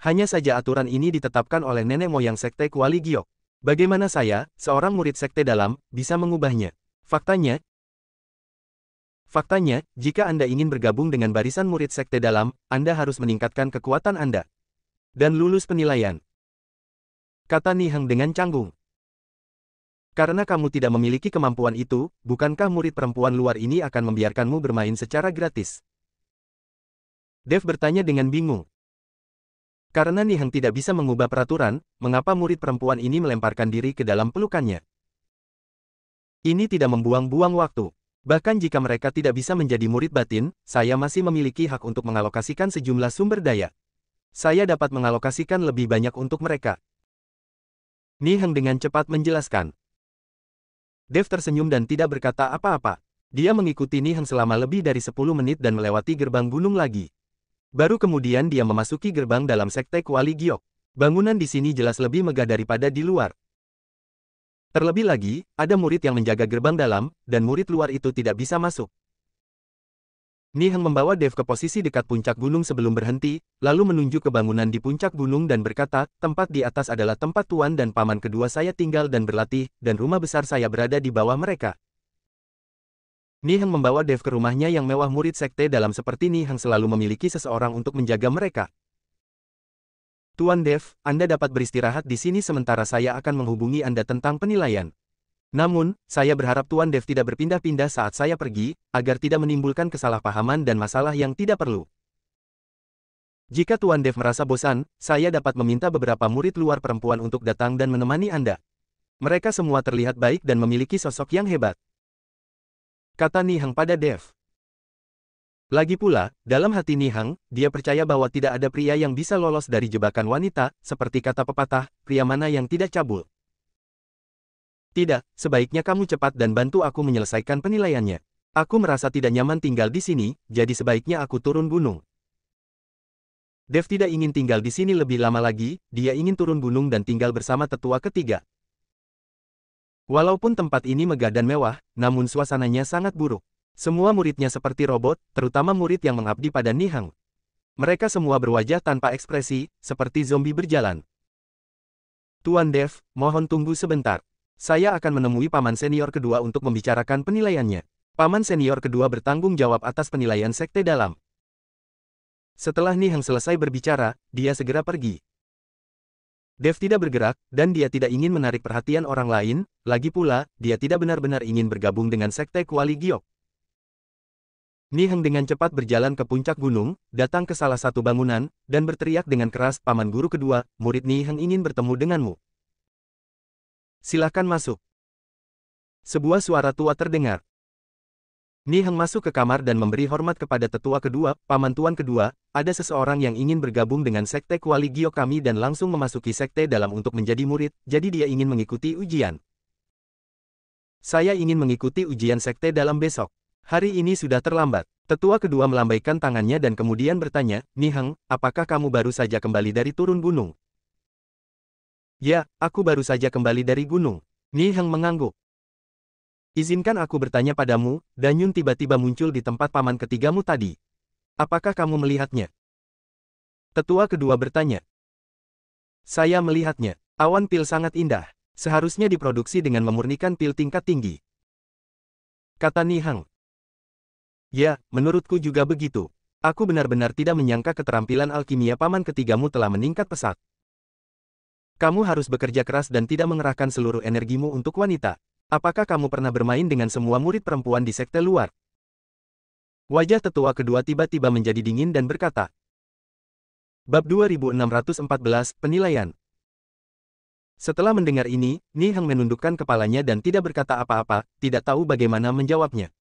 Hanya saja aturan ini ditetapkan oleh nenek moyang sekte Kuali Giok. Bagaimana saya, seorang murid sekte dalam, bisa mengubahnya? Faktanya, jika Anda ingin bergabung dengan barisan murid sekte dalam, Anda harus meningkatkan kekuatan Anda. Dan lulus penilaian. Kata Niheng dengan canggung. Karena kamu tidak memiliki kemampuan itu, bukankah murid perempuan luar ini akan membiarkanmu bermain secara gratis? Dev bertanya dengan bingung. Karena Niheng tidak bisa mengubah peraturan, mengapa murid perempuan ini melemparkan diri ke dalam pelukannya? Ini tidak membuang-buang waktu. Bahkan jika mereka tidak bisa menjadi murid batin, saya masih memiliki hak untuk mengalokasikan sejumlah sumber daya. Saya dapat mengalokasikan lebih banyak untuk mereka. Niheng dengan cepat menjelaskan. Dev tersenyum dan tidak berkata apa-apa. Dia mengikuti Niheng selama lebih dari 10 menit dan melewati gerbang gunung lagi. Baru kemudian dia memasuki gerbang dalam sekte Kuali Giok. Bangunan di sini jelas lebih megah daripada di luar. Terlebih lagi, ada murid yang menjaga gerbang dalam, dan murid luar itu tidak bisa masuk. Niheng membawa Dev ke posisi dekat puncak gunung sebelum berhenti, lalu menunjuk ke bangunan di puncak gunung dan berkata, tempat di atas adalah tempat tuan dan paman kedua saya tinggal dan berlatih, dan rumah besar saya berada di bawah mereka. Niheng membawa Dev ke rumahnya yang mewah. Murid sekte dalam seperti Niheng selalu memiliki seseorang untuk menjaga mereka. Tuan Dev, Anda dapat beristirahat di sini sementara saya akan menghubungi Anda tentang penilaian. Namun, saya berharap Tuan Dev tidak berpindah-pindah saat saya pergi, agar tidak menimbulkan kesalahpahaman dan masalah yang tidak perlu. Jika Tuan Dev merasa bosan, saya dapat meminta beberapa murid luar perempuan untuk datang dan menemani Anda. Mereka semua terlihat baik dan memiliki sosok yang hebat. Kata Niheng pada Dev. Lagi pula, dalam hati Niheng, dia percaya bahwa tidak ada pria yang bisa lolos dari jebakan wanita, seperti kata pepatah, pria mana yang tidak cabul. Tidak, sebaiknya kamu cepat dan bantu aku menyelesaikan penilaiannya. Aku merasa tidak nyaman tinggal di sini, jadi sebaiknya aku turun gunung. Dev tidak ingin tinggal di sini lebih lama lagi, dia ingin turun gunung dan tinggal bersama tetua ketiga. Walaupun tempat ini megah dan mewah, namun suasananya sangat buruk. Semua muridnya seperti robot, terutama murid yang mengabdi pada Niheng. Mereka semua berwajah tanpa ekspresi, seperti zombie berjalan. Tuan Dev, mohon tunggu sebentar. Saya akan menemui paman senior kedua untuk membicarakan penilaiannya. Paman senior kedua bertanggung jawab atas penilaian sekte dalam. Setelah Niheng selesai berbicara, dia segera pergi. Dev tidak bergerak, dan dia tidak ingin menarik perhatian orang lain, lagi pula, dia tidak benar-benar ingin bergabung dengan sekte Kuali Giok. Niheng dengan cepat berjalan ke puncak gunung, datang ke salah satu bangunan, dan berteriak dengan keras, paman guru kedua, murid Niheng ingin bertemu denganmu. Silakan masuk. Sebuah suara tua terdengar. Niheng masuk ke kamar dan memberi hormat kepada tetua kedua, paman tuan kedua, ada seseorang yang ingin bergabung dengan sekte Kuali Giok kami dan langsung memasuki sekte dalam untuk menjadi murid, jadi dia ingin mengikuti ujian. Saya ingin mengikuti ujian sekte dalam besok. Hari ini sudah terlambat. Tetua kedua melambaikan tangannya dan kemudian bertanya, Niheng, apakah kamu baru saja kembali dari turun gunung? Ya, aku baru saja kembali dari gunung. Niheng mengangguk. Izinkan aku bertanya padamu, Danyun tiba-tiba muncul di tempat paman ketigamu tadi. Apakah kamu melihatnya? Tetua kedua bertanya. Saya melihatnya. Awan pil sangat indah. Seharusnya diproduksi dengan memurnikan pil tingkat tinggi. Kata Niheng. Ya, menurutku juga begitu. Aku benar-benar tidak menyangka keterampilan alkimia paman ketigamu telah meningkat pesat. Kamu harus bekerja keras dan tidak mengerahkan seluruh energimu untuk wanita. Apakah kamu pernah bermain dengan semua murid perempuan di sekte luar? Wajah tetua kedua tiba-tiba menjadi dingin dan berkata. Bab 2614, Penilaian. Setelah mendengar ini, Niheng menundukkan kepalanya dan tidak berkata apa-apa, tidak tahu bagaimana menjawabnya.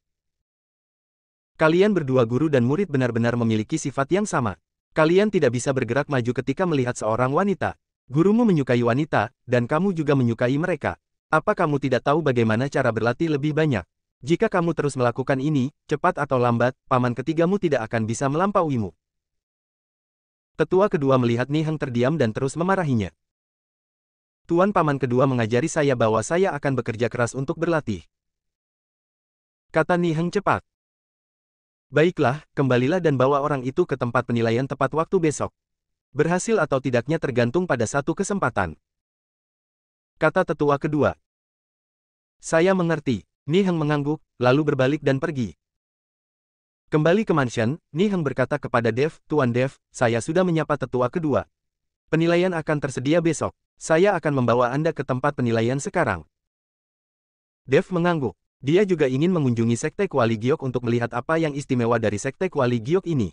Kalian berdua guru dan murid benar-benar memiliki sifat yang sama. Kalian tidak bisa bergerak maju ketika melihat seorang wanita. Gurumu menyukai wanita, dan kamu juga menyukai mereka. Apa kamu tidak tahu bagaimana cara berlatih lebih banyak? Jika kamu terus melakukan ini, cepat atau lambat, paman ketigamu tidak akan bisa melampauimu. Tetua kedua melihat Niheng terdiam dan terus memarahinya. Tuan paman kedua mengajari saya bahwa saya akan bekerja keras untuk berlatih. Kata Niheng cepat. Baiklah, kembalilah dan bawa orang itu ke tempat penilaian tepat waktu besok. Berhasil atau tidaknya tergantung pada satu kesempatan. Kata tetua kedua. Saya mengerti. Niheng mengangguk, lalu berbalik dan pergi. Kembali ke mansion, Niheng berkata kepada Dev, Tuan Dev, saya sudah menyapa tetua kedua. Penilaian akan tersedia besok. Saya akan membawa Anda ke tempat penilaian sekarang. Dev mengangguk. Dia juga ingin mengunjungi sekte Kuali Giok untuk melihat apa yang istimewa dari sekte Kuali Giok ini.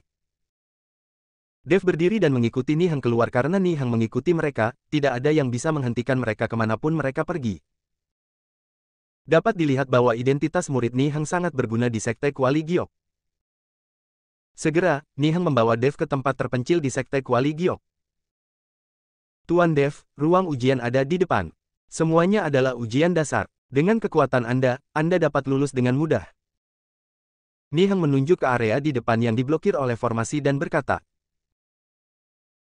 Dev berdiri dan mengikuti Niheng keluar karena Niheng mengikuti mereka, tidak ada yang bisa menghentikan mereka kemanapun mereka pergi. Dapat dilihat bahwa identitas murid Niheng sangat berguna di sekte Kuali Giok. Segera, Niheng membawa Dev ke tempat terpencil di sekte Kuali Giok. Tuan Dev, ruang ujian ada di depan. Semuanya adalah ujian dasar. Dengan kekuatan Anda dapat lulus dengan mudah. Niheng menunjuk ke area di depan yang diblokir oleh formasi dan berkata.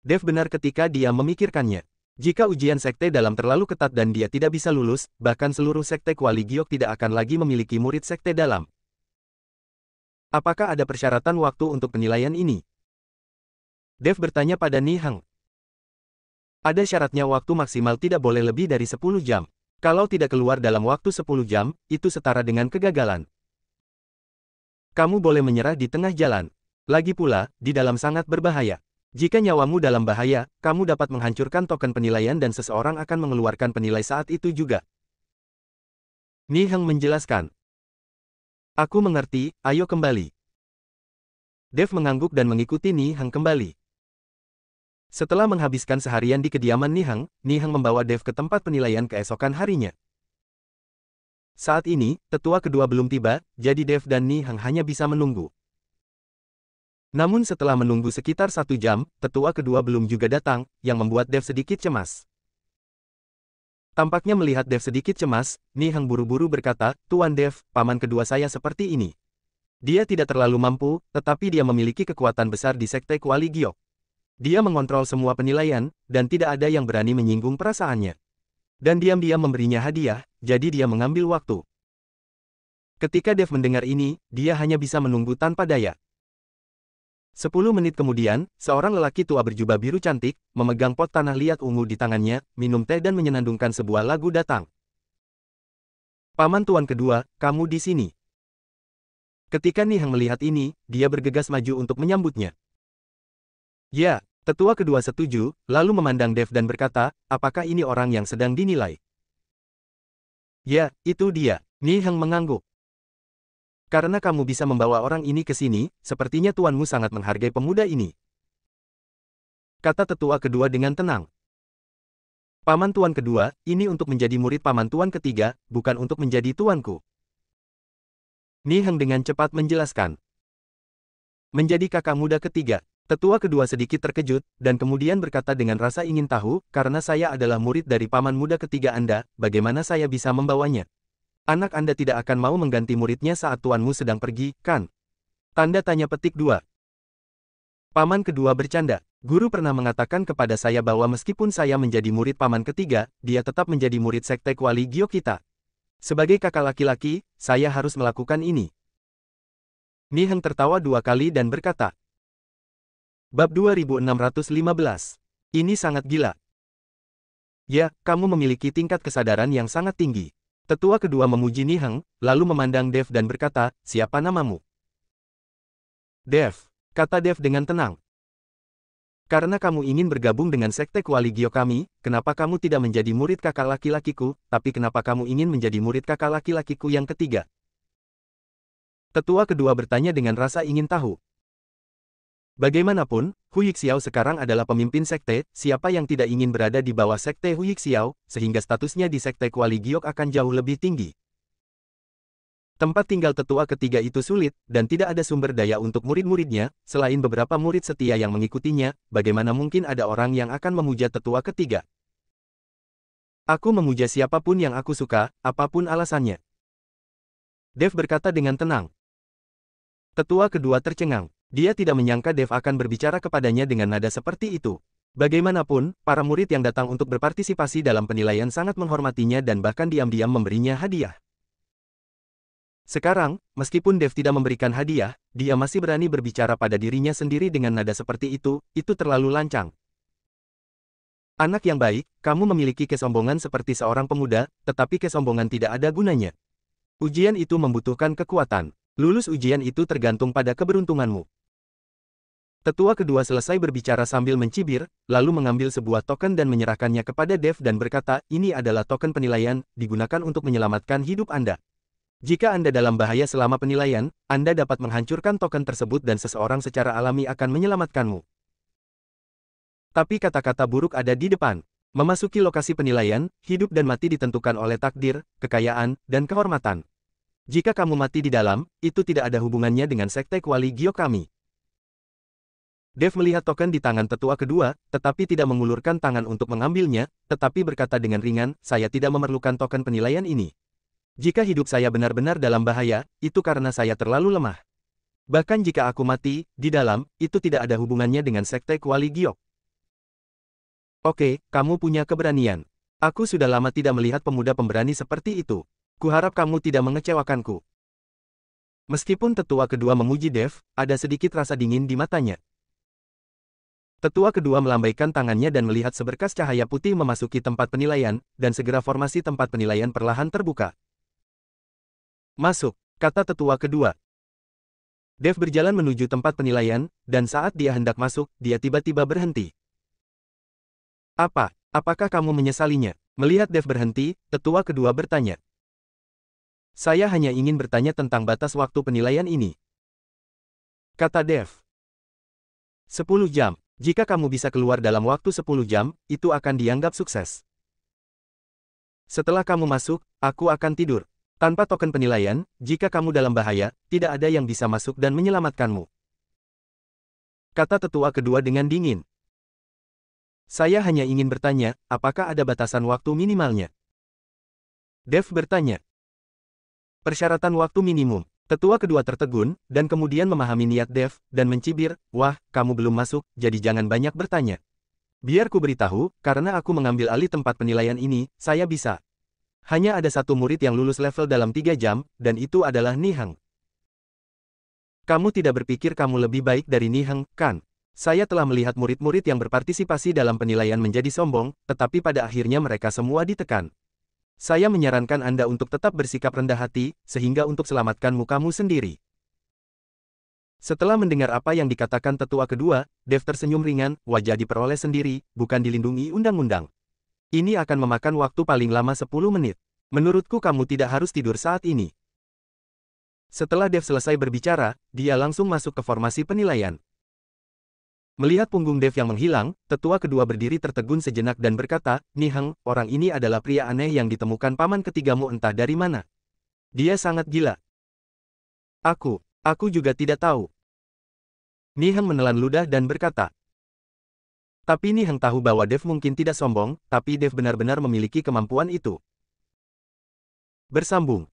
Dev benar ketika dia memikirkannya. Jika ujian sekte dalam terlalu ketat dan dia tidak bisa lulus, bahkan seluruh sekte Kuali Giok tidak akan lagi memiliki murid sekte dalam. Apakah ada persyaratan waktu untuk penilaian ini? Dev bertanya pada Ni Heng. Ada syaratnya, waktu maksimal tidak boleh lebih dari 10 jam. Kalau tidak keluar dalam waktu 10 jam, itu setara dengan kegagalan. Kamu boleh menyerah di tengah jalan. Lagi pula, di dalam sangat berbahaya. Jika nyawamu dalam bahaya, kamu dapat menghancurkan token penilaian dan seseorang akan mengeluarkan penilai saat itu juga. Ni Heng menjelaskan. Aku mengerti, ayo kembali. Dev mengangguk dan mengikuti Ni Heng kembali. Setelah menghabiskan seharian di kediaman Ni Heng membawa Dev ke tempat penilaian keesokan harinya. Saat ini, tetua kedua belum tiba, jadi Dev dan Ni Heng hanya bisa menunggu. Namun setelah menunggu sekitar 1 jam, tetua kedua belum juga datang, yang membuat Dev sedikit cemas. Tampaknya melihat Dev sedikit cemas, Ni Heng buru-buru berkata, Tuan Dev, paman kedua saya seperti ini. Dia tidak terlalu mampu, tetapi dia memiliki kekuatan besar di sekte Kuali Giok. Dia mengontrol semua penilaian, dan tidak ada yang berani menyinggung perasaannya. Dan diam-diam memberinya hadiah, jadi dia mengambil waktu. Ketika Dev mendengar ini, dia hanya bisa menunggu tanpa daya. 10 menit kemudian, seorang lelaki tua berjubah biru cantik, memegang pot tanah liat ungu di tangannya, minum teh dan menyenandungkan sebuah lagu datang. Paman tuan kedua, kamu di sini. Ketika Ni Heng melihat ini, dia bergegas maju untuk menyambutnya. Ya, tetua kedua setuju, lalu memandang Dev dan berkata, apakah ini orang yang sedang dinilai? Ya, itu dia. Ni Heng mengangguk. Karena kamu bisa membawa orang ini ke sini, sepertinya tuanmu sangat menghargai pemuda ini. Kata tetua kedua dengan tenang. Paman tuan kedua, ini untuk menjadi murid paman tuan ketiga, bukan untuk menjadi tuanku. Ni Heng dengan cepat menjelaskan. Menjadi kakak muda ketiga. Tetua kedua sedikit terkejut, dan kemudian berkata dengan rasa ingin tahu, karena saya adalah murid dari paman muda ketiga Anda, bagaimana saya bisa membawanya? Anak Anda tidak akan mau mengganti muridnya saat tuanmu sedang pergi, kan? Tanda tanya petik 2. Paman kedua bercanda. Guru pernah mengatakan kepada saya bahwa meskipun saya menjadi murid paman ketiga, dia tetap menjadi murid sekte Kuali Giok kita. Sebagai kakak laki-laki, saya harus melakukan ini. Ni Heng tertawa 2 kali dan berkata. Bab 2615. Ini sangat gila. Ya, kamu memiliki tingkat kesadaran yang sangat tinggi. Tetua kedua memuji Ni Heng, lalu memandang Dev dan berkata, siapa namamu? Dev, kata Dev dengan tenang. Karena kamu ingin bergabung dengan sekte Kuali Giok kami, kenapa kamu tidak menjadi murid kakak laki-lakiku, tapi kenapa kamu ingin menjadi murid kakak laki-lakiku yang ketiga? Tetua kedua bertanya dengan rasa ingin tahu. Bagaimanapun, Hu Yixiao sekarang adalah pemimpin sekte, siapa yang tidak ingin berada di bawah sekte Hu Yixiao, sehingga statusnya di sekte Kuali Giok akan jauh lebih tinggi. Tempat tinggal tetua ketiga itu sulit, dan tidak ada sumber daya untuk murid-muridnya, selain beberapa murid setia yang mengikutinya, bagaimana mungkin ada orang yang akan memuja tetua ketiga? Aku memuja siapapun yang aku suka, apapun alasannya. Dev berkata dengan tenang. Tetua kedua tercengang. Dia tidak menyangka Dev akan berbicara kepadanya dengan nada seperti itu. Bagaimanapun, para murid yang datang untuk berpartisipasi dalam penilaian sangat menghormatinya dan bahkan diam-diam memberinya hadiah. Sekarang, meskipun Dev tidak memberikan hadiah, dia masih berani berbicara pada dirinya sendiri dengan nada seperti itu terlalu lancang. Anak yang baik, kamu memiliki kesombongan seperti seorang pemuda, tetapi kesombongan tidak ada gunanya. Ujian itu membutuhkan kekuatan. Lulus ujian itu tergantung pada keberuntunganmu. Tetua kedua selesai berbicara sambil mencibir, lalu mengambil sebuah token dan menyerahkannya kepada Dev dan berkata, ini adalah token penilaian, digunakan untuk menyelamatkan hidup Anda. Jika Anda dalam bahaya selama penilaian, Anda dapat menghancurkan token tersebut dan seseorang secara alami akan menyelamatkanmu. Tapi kata-kata buruk ada di depan. Memasuki lokasi penilaian, hidup dan mati ditentukan oleh takdir, kekayaan, dan kehormatan. Jika kamu mati di dalam, itu tidak ada hubungannya dengan sekte Kuali Giok kami. Dev melihat token di tangan tetua kedua, tetapi tidak mengulurkan tangan untuk mengambilnya, tetapi berkata dengan ringan, saya tidak memerlukan token penilaian ini. Jika hidup saya benar-benar dalam bahaya, itu karena saya terlalu lemah. Bahkan jika aku mati, di dalam, itu tidak ada hubungannya dengan sekte Kuali Giok. Oke, kamu punya keberanian. Aku sudah lama tidak melihat pemuda pemberani seperti itu. Kuharap kamu tidak mengecewakanku. Meskipun tetua kedua memuji Dev, ada sedikit rasa dingin di matanya. Tetua kedua melambaikan tangannya dan melihat seberkas cahaya putih memasuki tempat penilaian, dan segera formasi tempat penilaian perlahan terbuka. Masuk, kata tetua kedua. Dev berjalan menuju tempat penilaian, dan saat dia hendak masuk, dia tiba-tiba berhenti. Apakah kamu menyesalinya? Melihat Dev berhenti, tetua kedua bertanya. Saya hanya ingin bertanya tentang batas waktu penilaian ini. Kata Dev. 10 jam. Jika kamu bisa keluar dalam waktu 10 jam, itu akan dianggap sukses. Setelah kamu masuk, aku akan tidur. Tanpa token penilaian, jika kamu dalam bahaya, tidak ada yang bisa masuk dan menyelamatkanmu. Kata tetua kedua dengan dingin. Saya hanya ingin bertanya, apakah ada batasan waktu minimalnya? Dev bertanya. Persyaratan waktu minimum. Tetua kedua tertegun, dan kemudian memahami niat Dev, dan mencibir, wah, kamu belum masuk, jadi jangan banyak bertanya. Biar ku beritahu, karena aku mengambil alih tempat penilaian ini, saya bisa. Hanya ada satu murid yang lulus level dalam 3 jam, dan itu adalah Niheng. Kamu tidak berpikir kamu lebih baik dari Niheng, kan? Saya telah melihat murid-murid yang berpartisipasi dalam penilaian menjadi sombong, tetapi pada akhirnya mereka semua ditekan. Saya menyarankan Anda untuk tetap bersikap rendah hati, sehingga untuk selamatkanmu kamu sendiri. Setelah mendengar apa yang dikatakan tetua kedua, Dev tersenyum ringan, wajah diperoleh sendiri, bukan dilindungi undang-undang. Ini akan memakan waktu paling lama 10 menit. Menurutku kamu tidak harus tidur saat ini. Setelah Dev selesai berbicara, dia langsung masuk ke formasi penilaian. Melihat punggung Dev yang menghilang, tetua kedua berdiri tertegun sejenak dan berkata, Niheng, orang ini adalah pria aneh yang ditemukan paman ketigamu entah dari mana. Dia sangat gila. Aku juga tidak tahu. Niheng menelan ludah dan berkata. Tapi Niheng tahu bahwa Dev mungkin tidak sombong, tapi Dev benar-benar memiliki kemampuan itu. Bersambung.